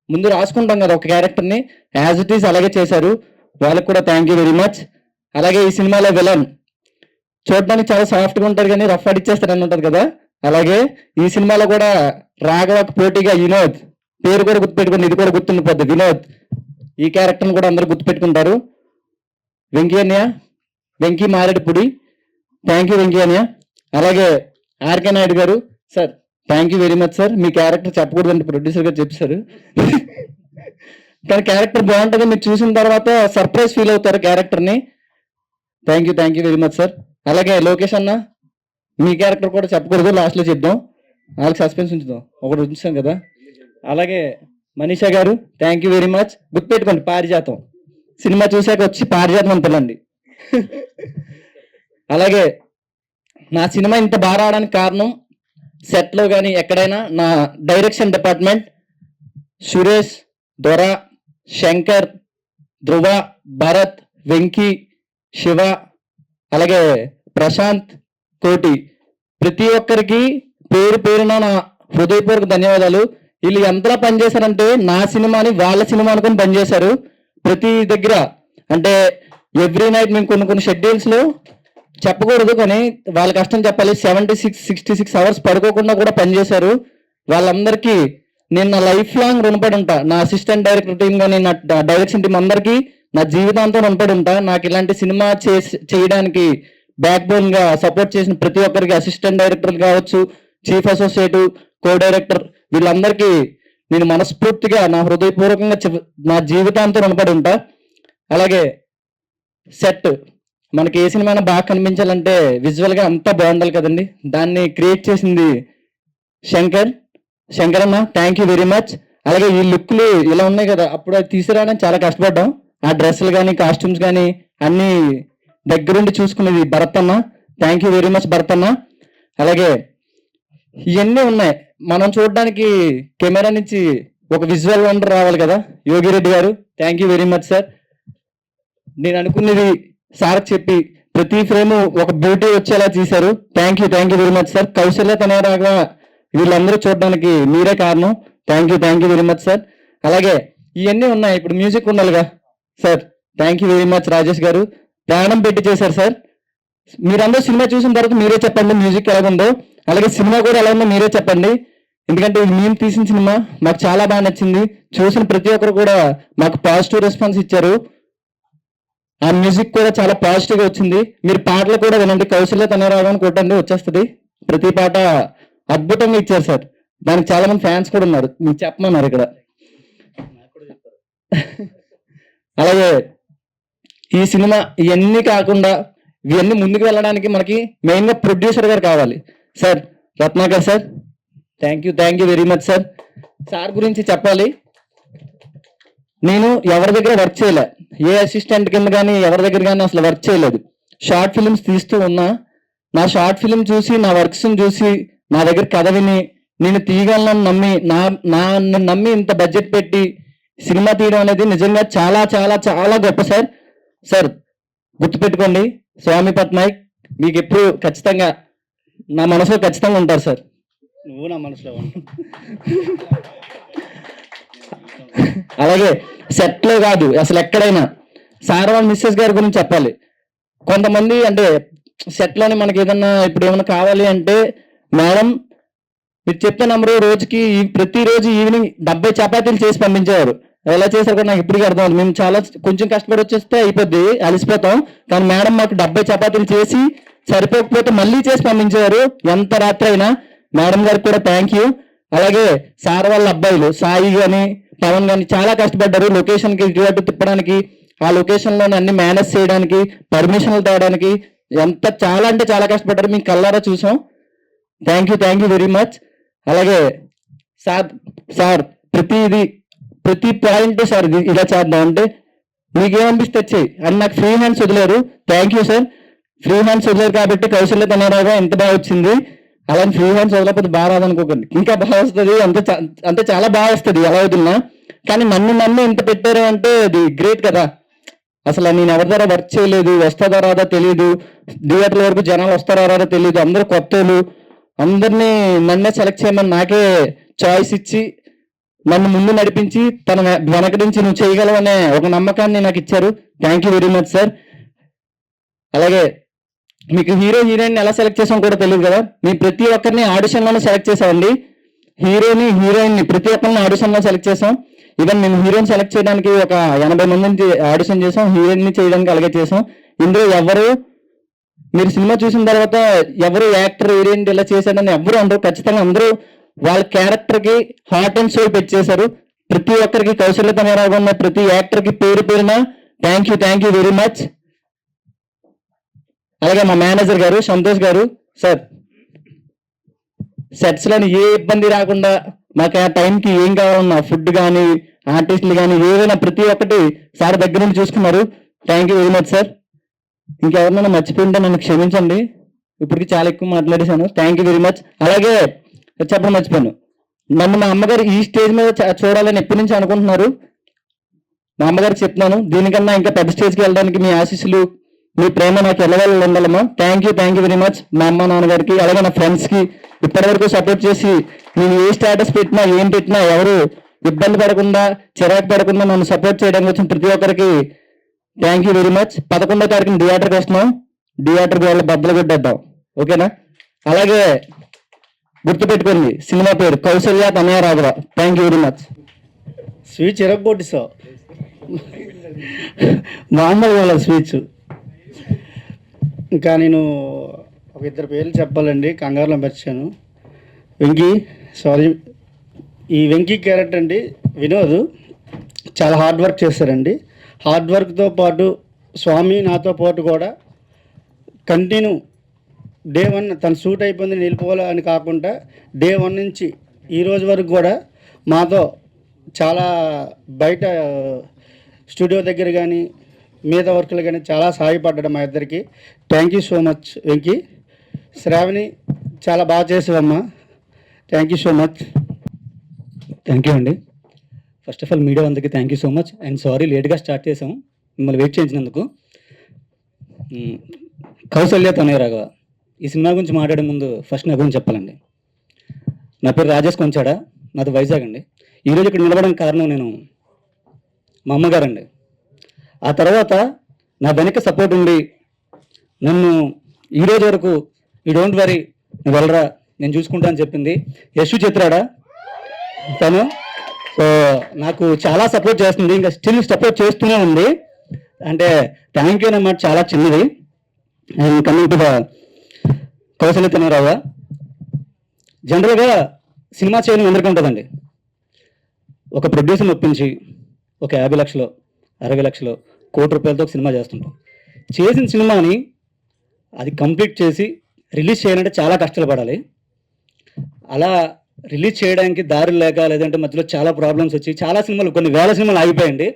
ముందు రాసుకుంటాం కదా ఒక క్యారెక్టర్ ని, యాజ్ ఇట్ ఈస్ అలాగే చేశారు. వాళ్ళకి కూడా థ్యాంక్ యూ వెరీ మచ్. అలాగే ఈ సినిమాలో విలన్ చూడడానికి చాలా సాఫ్ట్ గా ఉంటారు కానీ రఫ్ అడిచ్చేస్తారని ఉంటది కదా, అలాగే ఈ సినిమాలో కూడా రాఘవకు పోటీగా వినోద్, పేరు కూడా గుర్తుపెట్టుకుని, ఇది కూడా గుర్తుండిపోద్ది వినోద్. ఈ క్యారెక్టర్ని కూడా అందరూ గుర్తుపెట్టుకుంటారు. వెంకీ మారేడుపుడి, థ్యాంక్ యూ వెంకీ అన్నయ్య. అలాగే ఆర్కే నాయుడు గారు sir, thank you very much sir. మీ క్యారెక్టర్ చెప్పకూడదంటే ప్రొడ్యూసర్ గారు చెప్పారు, కానీ క్యారెక్టర్ బాగుంటుంది. మీరు చూసిన తర్వాత సర్ప్రైజ్ ఫీల్ అవుతారు క్యారెక్టర్ని. Thank you very much sir. అలాగే లోకేష్ అన్న, మీ క్యారెక్టర్ కూడా చెప్పకూడదు, లాస్ట్లో చెప్దాం, వాళ్ళకి సస్పెన్స్ ఉంచుదాం, ఒకటి ఉంచాం కదా. అలాగే మనీషా గారు థ్యాంక్ యూ వెరీ మచ్. గుర్తుపెట్టుకోండి, పారిజాతం సినిమా చూశాక వచ్చి పారిజాతం అని పిల్లండి. అలాగే నా సినిమా ఇంత బాగా రావడానికి కారణం సెట్లో కానీ ఎక్కడైనా నా డైరెక్షన్ డిపార్ట్మెంట్ సురేష్, దొర, శంకర్, ధ్రువ, భరత్, వెంకీ, శివ, అలాగే ప్రశాంత్, కోటి, ప్రతి ఒక్కరికి పేరు పేరున నా హృదయపూర్వక ధన్యవాదాలు. వీళ్ళు ఎంతలా పనిచేశారంటే నా సినిమాని వాళ్ళ సినిమా అనుకుని పనిచేశారు. ప్రతి దగ్గర అంటే ఎవ్రీ నైట్ మేము కొన్ని షెడ్యూల్స్లో చెప్పకూడదు కానీ వాళ్ళ కష్టం చెప్పాలి, 66 అవర్స్ పడుకోకుండా కూడా పనిచేశారు. వాళ్ళందరికీ నేను నా లైఫ్ లాంగ్ రుణపడి ఉంటా. నా అసిస్టెంట్ డైరెక్టర్ టీం కానీ నా డైరెక్షన్ టీం అందరికీ నా జీవితాంతం రుణపడి ఉంటా. నాకు ఇలాంటి సినిమా చేయడానికి బ్యాక్ బోన్ గా సపోర్ట్ చేసిన ప్రతి ఒక్కరికి, అసిస్టెంట్ డైరెక్టర్ కావచ్చు, చీఫ్ అసోసియేట్, కో డైరెక్టర్, వీళ్ళందరికీ నేను మనస్ఫూర్తిగా నా హృదయపూర్వకంగా నా జీవితాంతం రుణపడి ఉంటా. అలాగే సెట్ మనకి ఏ సినిమా బాగా కనిపించాలంటే విజువల్ గా అంతా బాగుండాలి కదండి, దాన్ని క్రియేట్ చేసింది శంకర్ అన్న, థ్యాంక్ యూ వెరీ మచ్. అలాగే ఈ లుక్లు ఇలా ఉన్నాయి కదా, అప్పుడు అది తీసుకురావడానికి చాలా కష్టపడ్డాం. ఆ డ్రెస్సులు కానీ కాస్ట్యూమ్స్ కానీ అన్ని దగ్గరుండి చూసుకునేది భరత్ అన్న, thank you very much Bharat అన్న. అలాగే ఇవన్నీ ఉన్నాయి, మనం చూడడానికి కెమెరా నుంచి ఒక విజువల్ వండర్ రావాలి కదా, యోగిరెడ్డి గారు, thank you very much sir. నేను అనుకున్నది సార్ చెప్పి ప్రతి ఫ్రేమ్ ఒక బ్యూటీ వచ్చేలా తీశారు, thank you very much sir. Kaushalya తనేరాగా వీళ్ళందరూ చూడడానికి మీరే కారణం, thank you very much sir. అలాగే ఇవన్నీ ఉన్నాయి, ఇప్పుడు మ్యూజిక్ ఉండాలిగా sir, thank you very much Rajesh గారు, ప్రాణం పెట్టి చేశారు సార్. మీరందరూ సినిమా చూసిన తర్వాత మీరే చెప్పండి మ్యూజిక్ ఎలా ఉందో, అలాగే సినిమా కూడా ఎలా ఉందో మీరే చెప్పండి. ఎందుకంటే మేము తీసిన సినిమా మాకు చాలా బాగా నచ్చింది, చూసిన ప్రతి ఒక్కరు కూడా మాకు పాజిటివ్ రెస్పాన్స్ ఇచ్చారు. ఆ మ్యూజిక్ కూడా చాలా పాజిటివ్ గా వచ్చింది. మీరు పాటలు కూడా వినండి, కౌశల్య తనేరాగని కొట్టండి వచ్చేస్తుంది. ప్రతి పాట అద్భుతంగా ఇచ్చారు సార్, దానికి చాలా మంది ఫ్యాన్స్ కూడా ఉన్నారు, మీకు చెప్పమన్నారు ఇక్కడ. అలాగే ఈ సినిమా ఇవన్నీ కాకుండా ఇవన్నీ ముందుకు వెళ్ళడానికి మనకి మెయిన్ గా ప్రొడ్యూసర్ గారు కావాలి sir, Ratnakar sir, thank you very much sir. Sir గురించి చెప్పాలి, నేను ఎవరి దగ్గర వర్క్ చేయలే, ఏ అసిస్టెంట్ కింద కానీ ఎవరి దగ్గర కానీ అసలు వర్క్ చేయలేదు. షార్ట్ ఫిల్మ్స్ తీస్తూ ఉన్నా, నా షార్ట్ ఫిల్మ్ చూసి నా వర్క్స్ చూసి నా దగ్గర కథ విని నేను తీయగలను నమ్మి నన్ను నమ్మి ఇంత బడ్జెట్ పెట్టి సినిమా తీయడం అనేది నిజంగా చాలా చాలా చాలా గొప్ప సార్. సార్ గుర్తుపెట్టుకోండి, స్వామి పట్నాయక్ మీకు ఎప్పుడు ఖచ్చితంగా నా మనసులో ఖచ్చితంగా ఉంటారు సార్. నువ్వు నా మనసులో అలాగే సెట్లో కాదు అసలు ఎక్కడైనా సార్ వాళ్ళ మిస్సెస్ గారి గురించి చెప్పాలి. కొంతమంది అంటే సెట్లోనే మనకి ఏదన్నా ఇప్పుడు ఏమైనా కావాలి అంటే, మేడం మీరు చెప్తే నమ్మరు, రోజుకి ప్రతిరోజు ఈవినింగ్ 70 చపాతీలు చేసి పంపించేవారు. ఎలా చేశారు కూడా నాకు ఇప్పటికీ అర్థం అవుతుంది. మేము చాలా కొంచెం కష్టపడి వచ్చేస్తే అయిపోద్ది, అలసిపోతాం, కానీ మేడం మాకు 70 చపాతీలు చేసి సరిపోకపోతే మళ్ళీ చేసి పంపించేవారు, ఎంత రాత్రి అయినా. మేడం గారికి కూడా థ్యాంక్ యూ. అలాగే సార్ వాళ్ళ అబ్బాయిలు సాయి కానీ పవన్ కానీ చాలా కష్టపడ్డారు లొకేషన్కి ఇటు అటు తిప్పడానికి, ఆ లొకేషన్లోనే అన్ని మేనేజ్ చేయడానికి, పర్మిషన్లు తేవడానికి, ఎంత చాలా అంటే చాలా కష్టపడ్డారు, మేము కళ్ళారా చూసాం. Thank you very much. అలాగే సార్ ప్రతి పాయింట్ సార్ ఇది ఇలా చేద్దాం అంటే మీకేమనిపిస్తే వచ్చాయి అని నాకు ఫ్రీ హ్యాండ్స్ వదిలేరు, thank you sir. Free hands వదిలేరు కాబట్టి కౌశల్య తనేరాగా ఎంత బాగా వచ్చింది. అలాంటి ఫ్రీ హ్యాండ్స్ వదలకపోతే బాగా రాదనుకోకండి, ఇంకా బాగా వస్తుంది, అంతే చాలా బాగా వస్తుంది ఎలా వదిలినా. కానీ నన్ను నమ్మి ఇంత పెట్టారు అంటే అది గ్రేట్ కదా. అసలు నేను ఎవరి ద్వారా వర్క్ చేయలేదు, వస్తుందా రాదా తెలియదు, థియేటర్ల వరకు జనాలు వస్తారా రాదా తెలియదు, అందరూ కొత్తలు, అందరినీ నన్నే సెలెక్ట్ చేయమని నాకే చాయిస్ ఇచ్చి నన్ను ముందు నడిపించి తన వెనక నుంచి నువ్వు చేయగలవు అనే ఒక నమ్మకాన్ని నాకు ఇచ్చారు, thank you very much sir. అలాగే మీకు హీరో హీరోయిన్ ఎలా సెలెక్ట్ చేసాం కూడా తెలియదు కదా, మేము ప్రతి ఒక్కరిని ఆడిషన్లోనే సెలెక్ట్ చేసామండి. హీరోయిన్ని ప్రతి ఒక్కరిని ఆడిషన్లో సెలెక్ట్ చేసాం. ఈవెన్ మేము హీరోయిన్ సెలెక్ట్ చేయడానికి ఒక 80 మందిని ఆడిషన్ చేసాం, హీరోయిన్ని చేయడానికి అలాగే చేసాం. ఇందులో మీరు సినిమా చూసిన తర్వాత ఎవరు యాక్టర్ హీరోయిన్ ఇలా చేశాడని ఎవరు అందరూ ఖచ్చితంగా అందరూ వాళ్ళ క్యారెక్టర్కి హార్ట్ అండ్ సోల్ పెట్టి చేశారు. ప్రతి ఒక్కరికి కౌశల్య తనేరాగా ఉన్న ప్రతి యాక్టర్కి పేరు పేరున థ్యాంక్ యూ వెరీ మచ్. అలాగే మా మేనేజర్ గారు సంతోష్ గారు, సార్ సెట్స్లోని ఏ ఇబ్బంది రాకుండా మాకు ఆ టైంకి ఏం కావాలన్నా ఫుడ్ కానీ ఆర్టిస్టులు కానీ ఏదైనా ప్రతి ఒక్కటి సార్ దగ్గర నుండి చూసుకున్నారు. Thank you very much sir. ఇంకెవరినైనా మర్చిపోయింటే నన్ను క్షమించండి, ఇప్పటికి చాలా ఎక్కువ మాట్లాడేశాను. Thank you very much. అలాగే చెప్పడం మర్చిపోయాను, నన్ను మా అమ్మగారు ఈ స్టేజ్ మీద చూడాలని ఎప్పటి నుంచి అనుకుంటున్నారు. మా అమ్మగారికి చెప్తున్నాను, దీనికన్నా ఇంకా పెద్ద స్టేజ్కి వెళ్ళడానికి మీ ఆశీస్సులు మీ ప్రేమ నాకు ఎల్లవేళ ఉండాలమ్మా. థ్యాంక్ యూ వెరీ మచ్ మా అమ్మ నాన్నగారికి, అలాగే నా ఫ్రెండ్స్కి ఇప్పటివరకు సపోర్ట్ చేసి నేను ఏ స్టేటస్ పెట్టినా ఏం పెట్టినా ఎవరు ఇబ్బంది పడకుండా చిరాకు పడకుండా నన్ను సపోర్ట్ చేయడానికి వచ్చిన ప్రతి ఒక్కరికి థ్యాంక్ యూ వెరీ మచ్. 11వ తారీఖున థియేటర్కి వస్తున్నాం, థియేటర్కి వాళ్ళ బద్దలు కొట్టేద్దాం, ఓకేనా? అలాగే గుర్తుపెట్టుకోండి, సినిమా పేరు Kaushalya Tanaya Raghava. Thank you very much. స్వీచ్ ఎరగొట్టి సార్ మామూలు వాళ్ళ స్వీచ్. ఇంకా నేను ఒక ఇద్దరు పేర్లు చెప్పాలండి, కంగారులో మర్చాను. వెంకీ, సారీ, ఈ వెంకీ క్యారెక్టర్ అండి వినోద్ చాలా హార్డ్ వర్క్ చేస్తారండి. హార్డ్ వర్క్తో పాటు స్వామి నాతో పాటు కూడా కంటిన్యూ డే 1 తన షూట్ అయిపోయింది వెళ్ళిపోవాలి అని కాకుండా డే 1 నుంచి ఈ రోజు వరకు కూడా మాతో చాలా బయట స్టూడియో దగ్గర కానీ మీద వర్క్లు కానీ చాలా సహాయపడ్డాడు మా ఇద్దరికి. Thank you so much Venky. Sravani చాలా బాగా చేసావమ్మా, thank you so much. Thank you అండి. ఫస్ట్ ఆఫ్ ఆల్ మీడియా అందరికీ thank you so much and sorry లేట్గా స్టార్ట్ చేసాం, మిమ్మల్ని వెయిట్ చేయించినందుకు. కౌశల్య తనయ రాఘవ ఈ సినిమా గురించి మాట్లాడే ముందు ఫస్ట్ నా గురించి చెప్పాలండి. నా పేరు రాజేష్ కొంచాడ, నాది వైజాగ్ అండి. ఈరోజు ఇక్కడ నిలబడడానికి కారణం నేను మా అమ్మగారండి. ఆ తర్వాత నా వెనక సపోర్ట్ ఉండి నన్ను ఈరోజు వరకు ఈ డోంట్ వరీ నువ్వు వెళ్ళరా నేను చూసుకుంటా అని చెప్పింది యశు చిత్రాడా తను. సో నాకు చాలా సపోర్ట్ చేస్తుంది, ఇంకా స్టిల్ సపోర్ట్ చేస్తూనే ఉంది. అంటే థ్యాంక్ యూ అన్నమాట, చాలా చిన్నది. And coming to the Kausalya Tanaya Raghava, జనరల్గా సినిమా చేయడం అందరికీ ఉంటుందండి. ఒక ప్రొడ్యూసర్ని ఒప్పించి ఒక 50 లక్షలు 60 లక్షలు కోటి రూపాయలతో ఒక సినిమా చేస్తుంటాం. చేసిన సినిమాని అది కంప్లీట్ చేసి రిలీజ్ చేయాలంటే చాలా కష్టాలు పడాలి. అలా రిలీజ్ చేయడానికి దారులు లేక లేదంటే మధ్యలో చాలా ప్రాబ్లమ్స్ వచ్చి చాలా సినిమాలు కొన్ని వేల సినిమాలు ఆగిపోయండి.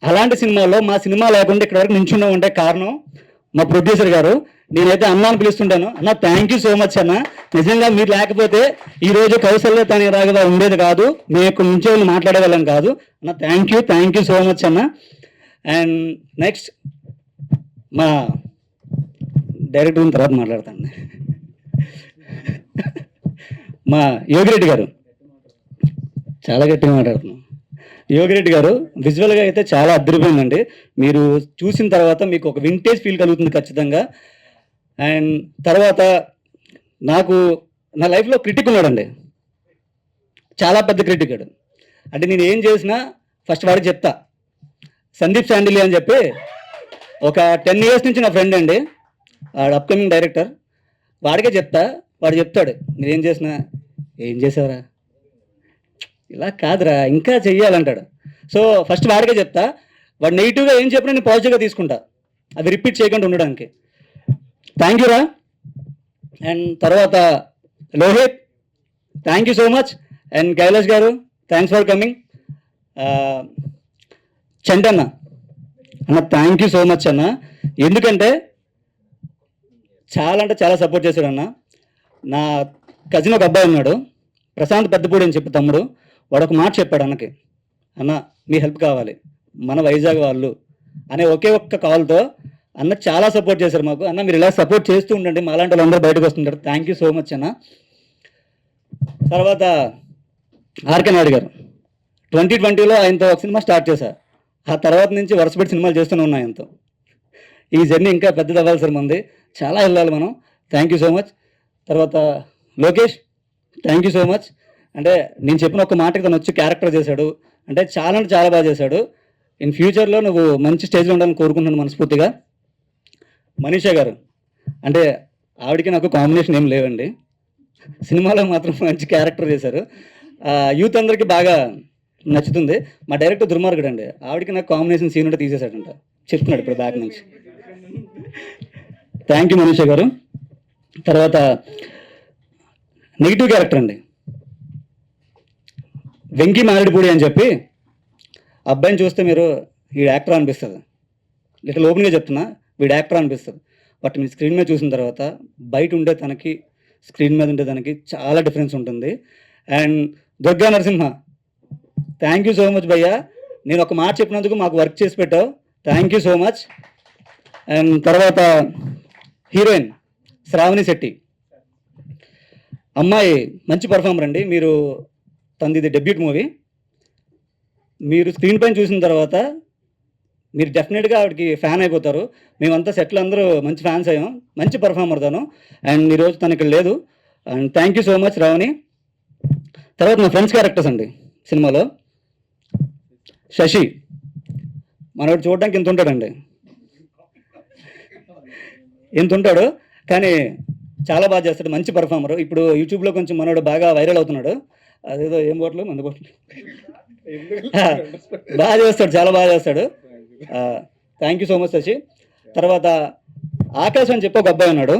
అలాంటి సినిమాల్లో మా సినిమా లేకుండా ఇక్కడ వరకు నించున్నామంటే కారణం మా ప్రొడ్యూసర్ గారు. నేనైతే అన్న అని పిలుస్తుంటాను, అన్న థ్యాంక్ యూ సో మచ్ అన్న. నిజంగా మీరు లేకపోతే ఈరోజు కౌశల్య తనయ రాఘవ ఉండేది కాదు, మేము ఇక్కడ నుంచే మాట్లాడే వాళ్ళం కాదు అన్న. థ్యాంక్ యూ సో మచ్ అన్న. అండ్ నెక్స్ట్ మా డైరెక్టర్ తర్వాత మాట్లాడతాను. మా యోగిరెడ్డి గారు, చాలా గట్టిగా మాట్లాడుతున్నాం. యోగిరెడ్డి గారు విజువల్గా అయితే చాలా అద్దరిపోయిందండి. మీరు చూసిన తర్వాత మీకు ఒక వింటేజ్ ఫీల్ కలుగుతుంది ఖచ్చితంగా. అండ్ తర్వాత నాకు నా లైఫ్లో క్రిటిక్ ఉన్నాడండి, చాలా పెద్ద క్రిటిక్. అంటే నేను ఏం చేసినా ఫస్ట్ వాడికి చెప్తా. సందీప్ శాండిలి అని చెప్పి ఒక 10 years నుంచి నా ఫ్రెండ్ అండి, వాడు అప్కమింగ్ డైరెక్టర్. వాడికే చెప్తా, వాడు చెప్తాడు మీరేం చేసినా ఏం చేసావురా ఇలా కాదురా ఇంకా చెయ్యాలంటాడు. సో ఫస్ట్ వాడికే చెప్తా, వాడు నెగిటివ్గా ఏం చెప్పినా నేను పాజిటివ్గా తీసుకుంటా, అది రిపీట్ చేయకుండా ఉండడానికి. థ్యాంక్ యూ రా. అండ్ తర్వాత Lohith, thank you so much. And Kailash garu thanks for coming. చంటన్న అన్న థ్యాంక్ యూ సో మచ్ అన్న, ఎందుకంటే చాలా అంటే చాలా సపోర్ట్ చేశాడు అన్న. నా కజిన్ ఒక అబ్బాయి ఉన్నాడు, ప్రశాంత్ పెద్దపూడి అని చెప్పి తమ్ముడు, వాడు ఒక మాట చెప్పాడు అన్నకి, అన్న మీ హెల్ప్ కావాలి మన వైజాగ్ వాళ్ళు అనే ఒకే ఒక్క కాల్తో అన్న చాలా సపోర్ట్ చేశారు మాకు. అన్న మీరు ఇలా సపోర్ట్ చేస్తూ ఉండండి, మా అలాంటి వాళ్ళందరూ బయటకు వస్తుంటారు. థ్యాంక్ యూ సో మచ్ అన్న. తర్వాత ఆర్కే నాయుడు గారు 2020లో ఆయనతో ఒక సినిమా స్టార్ట్ చేశా. ఆ తర్వాత నుంచి వరుసపెట్టి సినిమాలు చేస్తూనే ఉన్నాయి ఆయనతో. ఈ జర్నీ ఇంకా పెద్దది అవ్వాల్సి ఉంది, చాలా వెళ్ళాలి మనం. Thank you so much. తర్వాత Lokesh, thank you so much. అంటే నేను చెప్పిన ఒక మాటకి తను వచ్చి క్యారెక్టర్ చేశాడు, అంటే చాలా బాగా చేశాడు. ఇన్ ఫ్యూచర్లో నువ్వు మంచి స్టేజ్లో ఉండాలని కోరుకుంటున్నాను మనస్ఫూర్తిగా. మనీషా గారు, అంటే ఆవిడకి నాకు కాంబినేషన్ ఏం లేవండి, సినిమాలో మాత్రం మంచి క్యారెక్టర్ చేశారు, యూత్ అందరికీ బాగా నచ్చుతుంది. మా డైరెక్టర్ దుర్మార్గుడు అండి, ఆవిడకి నాకు కాంబినేషన్ సీన్ ఉంటే తీసేశాడంట, చెప్తున్నాడు ఇప్పుడు బ్యాక్ నుంచి. థ్యాంక్ యూ మనీషా గారు. తర్వాత నెగిటివ్ క్యారెక్టర్ అండి. వెంకీ మారేడుపూడి అని చెప్పి అబ్బాయిని చూస్తే మీరు ఈ యాక్టర్ అనిపిస్తుంది. లిటిల్ ఓపెన్గా చెప్తున్నా, వీడు యాక్టర్ అనిపిస్తుంది. బట్ మీరు స్క్రీన్ మీద చూసిన తర్వాత బయట ఉండే తనకి స్క్రీన్ మీద ఉండే తనకి చాలా డిఫరెన్స్ ఉంటుంది. And Durga Narasimha, thank you so much భయ్యా. నేను ఒక మాట చెప్పినందుకు మాకు వర్క్ చేసి పెట్టావు, thank you so much. And తర్వాత హీరోయిన్ శ్రావణి శెట్టి, అమ్మాయి మంచి పర్ఫార్మర్ అండి. మీరు తనది ఇది డెబ్యూట్ మూవీ. మీరు స్క్రీన్ పైన చూసిన తర్వాత మీరు డెఫినెట్గా ఆవిడకి ఫ్యాన్ అయిపోతారు. మేమంతా సెట్లు అందరూ మంచి ఫ్యాన్స్ అయ్యాం. మంచి పర్ఫార్మర్ తను. అండ్ ఈరోజు తను ఇక్కడ లేదు. And thank you so much Ravani. తర్వాత నా ఫ్రెండ్స్ క్యారెక్టర్స్ అండి సినిమాలో. శశి మనోడు చూడడానికి ఇంత ఉంటాడండి, ఇంత ఉంటాడు, కానీ చాలా బాగా చేస్తాడు. మంచి పర్ఫార్మర్. ఇప్పుడు యూట్యూబ్లో కొంచెం మనోడు బాగా వైరల్ అవుతున్నాడు. అదేదో ఏం బోట్లు మందు బోట్లు బాగా చేస్తాడు, చాలా బాగా చేస్తాడు. Thank you so much Sasi. తర్వాత ఆకాశ్ అని చెప్పి ఒక అబ్బాయి ఉన్నాడు.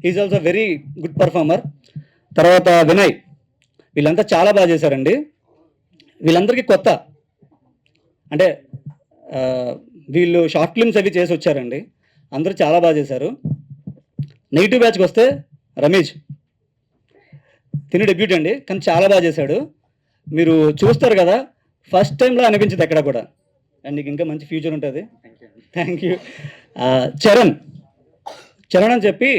Is also very good performer. తర్వాత వినయ్, వీళ్ళంతా చాలా బాగా చేశారండి. వీళ్ళందరికీ కొత్త, అంటే వీళ్ళు షార్ట్ ఫిల్మ్స్ అవి చేసి వచ్చారండి. అందరూ చాలా బాగా చేశారు. నెగిటివ్ బ్యాచ్కి వస్తే రమేష్, తిని డెబ్యూట్ అండి, కానీ చాలా బాగా చేశాడు. మీరు చూస్తారు కదా, ఫస్ట్ టైంలో అనిపించింది ఎక్కడ కూడా. అండ్ నీకు ఇంకా మంచి ఫ్యూచర్ ఉంటుంది. Thank you. చరణ్ అని చెప్పి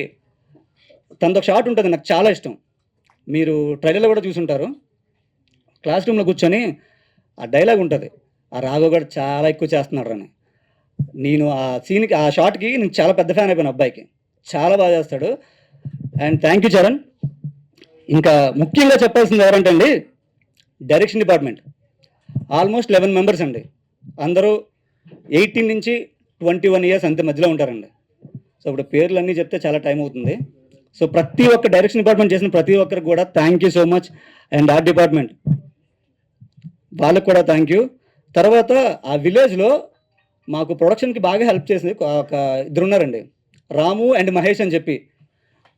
తనతో షార్ట్ ఉంటుంది, నాకు చాలా ఇష్టం. మీరు ట్రైలర్లో కూడా చూసుంటారు. క్లాస్ రూమ్లో కూర్చొని ఆ డైలాగ్ ఉంటుంది, ఆ రాఘవ్ గారు చాలా ఎక్కువ చేస్తున్నాడు అని. నేను ఆ సీన్కి, ఆ షార్ట్కి నేను చాలా పెద్ద ఫ్యాన్ అయిపోయాను. అబ్బాయికి చాలా బాగా చేస్తాడు. And thank you Charan. ఇంకా ముఖ్యంగా చెప్పాల్సింది ఎవరంటే అండి, డైరెక్షన్ డిపార్ట్మెంట్. ఆల్మోస్ట్ 11 మెంబర్స్ అండి. అందరూ 18 నుంచి 21 ఇయర్స్ అంతే మధ్యలో ఉంటారండి. సో ఇప్పుడు పేర్లు అన్నీ చెప్తే చాలా టైం అవుతుంది. సో ప్రతి ఒక్క డైరెక్షన్ డిపార్ట్మెంట్ చేసిన ప్రతి ఒక్కరికి కూడా thank you so much. And art department వాళ్ళకు కూడా థ్యాంక్ యూ. తర్వాత ఆ విలేజ్లో మాకు ప్రొడక్షన్కి బాగా హెల్ప్ చేసింది ఒక ఇద్దరు ఉన్నారండి, రాము అండ్ మహేష్ అని చెప్పి.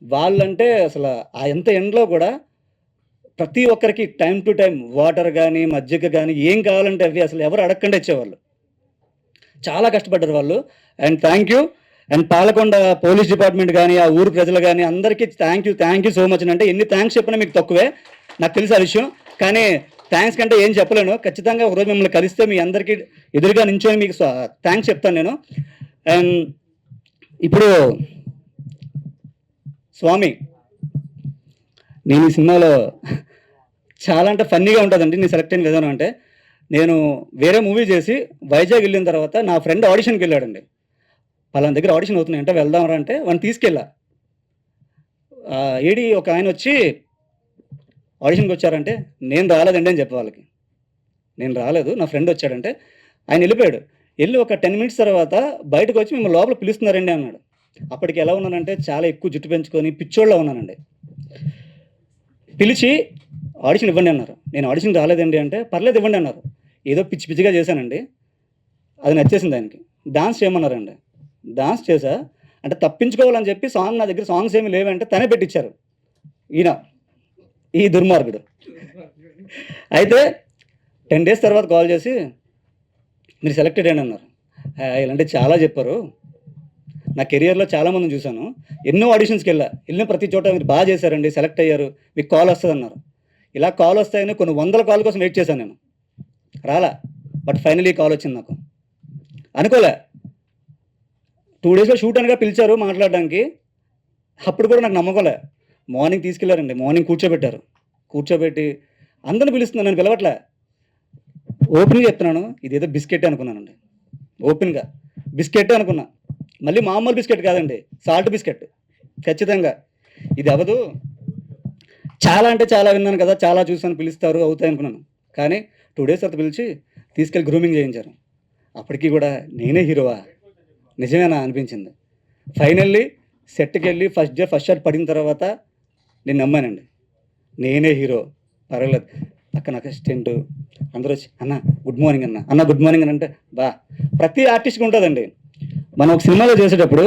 వాళ్ళంటే అసలు ఆ ఎంత ఎండ్లో కూడా ప్రతి ఒక్కరికి టైం టు టైం వాటర్ కానీ మజ్జిగ కానీ ఏం కావాలంటే అవి అసలు ఎవరు అడగకుండా ఇచ్చేవాళ్ళు. చాలా కష్టపడ్డారు వాళ్ళు. And thank you. And Palakonda police department కానీ, ఆ ఊరు ప్రజలు కానీ అందరికీ థ్యాంక్ యూ సో మచ్. అంటే ఎన్ని థ్యాంక్స్ చెప్పినా మీకు తక్కువే, నాకు తెలిసి ఆ విషయం. కానీ థ్యాంక్స్ కంటే ఏం చెప్పలేను. ఖచ్చితంగా ఒకరోజు మిమ్మల్ని కలిస్తే మీ అందరికీ ఎదురుగా నించొని మీకు థ్యాంక్స్ చెప్తాను నేను. అండ్ ఇప్పుడు స్వామి, నేను ఈ సినిమాలో చాలా అంటే ఫన్నీగా ఉంటుందండి నేను సెలెక్ట్ అయిన విధానం. అంటే నేను వేరే మూవీ చేసి వైజాగ్ వెళ్ళిన తర్వాత నా ఫ్రెండ్ ఆడిషన్కి వెళ్ళాడండి. పలానా దగ్గర ఆడిషన్ అవుతున్నాయి అంటే వెళ్దామరా అంటే వాడిని తీసుకెళ్ళా. ఏడి ఒక ఆయన వచ్చి ఆడిషన్కి వచ్చారంటే నేను రాలేదండి అని చెప్పి వాళ్ళకి, నేను రాలేదు, నా ఫ్రెండ్ వచ్చాడంటే ఆయన వెళ్ళిపోయాడు. వెళ్ళి ఒక 10 మినిట్స్ తర్వాత బయటకు వచ్చి మిమ్మల్ని లోపల పిలుస్తున్నారండి అన్నాడు. అప్పటికి ఎలా ఉన్నానంటే చాలా ఎక్కువ జుట్టు పెంచుకొని పిచ్చోళ్ళ ఉన్నానండి. పిలిచి ఆడిషన్ ఇవ్వండి అన్నారు. నేను ఆడిషన్ రాలేదండి అంటే పర్లేదు ఇవ్వండి అన్నారు. ఏదో పిచ్చి పిచ్చిగా చేశానండి, అది నచ్చేసింది ఆయనకి. డాన్స్ చేయమన్నారండి, డాన్స్ చేశా. అంటే తప్పించుకోవాలని చెప్పి సాంగ్, నా దగ్గర సాంగ్స్ ఏమి లేవంటే తనే పెట్టించారు ఈయన, ఈ దుర్మార్గుడు. అయితే 10 డేస్ తర్వాత కాల్ చేసి మీరు సెలెక్టెడ్ అయ్యండి అన్నారు. ఇలాంటి చాలా చెప్పారు. నా కెరియర్లో చాలామందిని చూశాను, ఎన్నో ఆడిషన్స్కి వెళ్ళిన ప్రతి చోట మీరు బాగా చేశారండి, సెలెక్ట్ అయ్యారు, మీకు కాల్ వస్తుంది అన్నారు. ఇలా కాల్ వస్తాయని కొన్ని 100 కాల్ కోసం వెయిట్ చేశాను నేను, రాలా. బట్ ఫైనలీ కాల్ వచ్చింది నాకు, అనుకోలే. 2 డేస్లో షూట్ అనగా పిలిచారు మాట్లాడడానికి. అప్పుడు కూడా నాకు నమ్మకంలే. మార్నింగ్ తీసుకెళ్లారండి, మార్నింగ్ కూర్చోబెట్టి అందరిని పిలుస్తున్నాను, నేను పిలవట్లే. ఓపెన్గా చెప్తున్నాను, ఇదేదో బిస్కెట్ అనుకున్నానండి. ఓపెన్గా బిస్కెట్ అనుకున్నా. మళ్ళీ మామూలు బిస్కెట్ కాదండి, సాల్ట్ బిస్కెట్. ఖచ్చితంగా ఇది అవ్వదు. చాలా అంటే చాలా విన్నాను కదా, చాలా చూసాను, పిలుస్తారు అవుతాయి అనుకున్నాను. కానీ 2 డేస్ తర్వాత పిలిచి తీసుకెళ్ళి గ్రూమింగ్ చేయించారు. అప్పటికి కూడా నేనే హీరోవా, నిజమేనా అనిపించింది. ఫైనల్లీ సెట్కి వెళ్ళి ఫస్ట్ డే ఫస్ట్ షాట్ పడిన తర్వాత నేను నమ్మానండి, నేనే హీరో, పర్వాలేదు. పక్కన అసిస్టెంట్ అందరూ వచ్చి అన్న గుడ్ మార్నింగ్ అన్న గుడ్ మార్నింగ్ అని అంటే ప్రతి ఆర్టిస్ట్కి ఉంటుందండి. మనం ఒక సినిమాలో చేసేటప్పుడు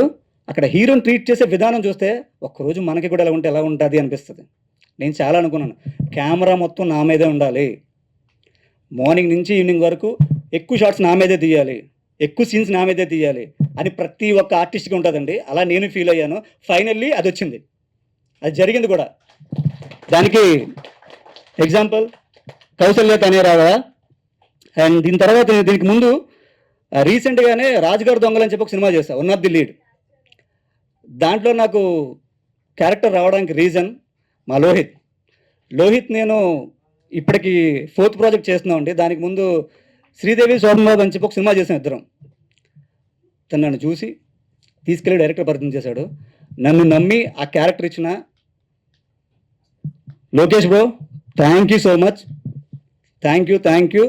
అక్కడ హీరోని ట్రీట్ చేసే విధానం చూస్తే ఒక్కరోజు మనకి కూడా ఎలా ఉంటే ఎలా ఉంటుంది అనిపిస్తుంది. నేను చాలా అనుకున్నాను, కెమెరా మొత్తం నా మీదే ఉండాలి, మార్నింగ్ నుంచి ఈవినింగ్ వరకు ఎక్కువ షాట్స్ నా మీదే తీయాలి, ఎక్కువ సీన్స్ నా మీదే తీయాలి అని ప్రతి ఒక్క ఆర్టిస్ట్కి ఉంటుందండి. అలా నేను ఫీల్ అయ్యాను. ఫైనల్లీ అది వచ్చింది, అది జరిగింది కూడా. దానికి ఎగ్జాంపుల్ కౌశల్య తనేరాగా. అండ్ దీని తర్వాత దీనికి ముందు రీసెంట్గానే రాజుగారు దొంగలు అని చెప్పి ఒక సినిమా చేశా, వన్ ఆఫ్ ది లీడ్. దాంట్లో నాకు క్యారెక్టర్ రావడానికి రీజన్ మా లోహిత్ నేను ఇప్పటికి 4th ప్రాజెక్ట్ చేస్తున్నామండి. దానికి ముందు శ్రీదేవి సోమబాబు అని చెప్పి ఒక సినిమా చేసాం ఇద్దరం. తను నన్ను చూసి తీసుకెళ్ళి డైరెక్టర్ పరిచయం చేశాడు. నన్ను నమ్మి ఆ క్యారెక్టర్ ఇచ్చిన Lokesh bro, thank you so much. Thank you.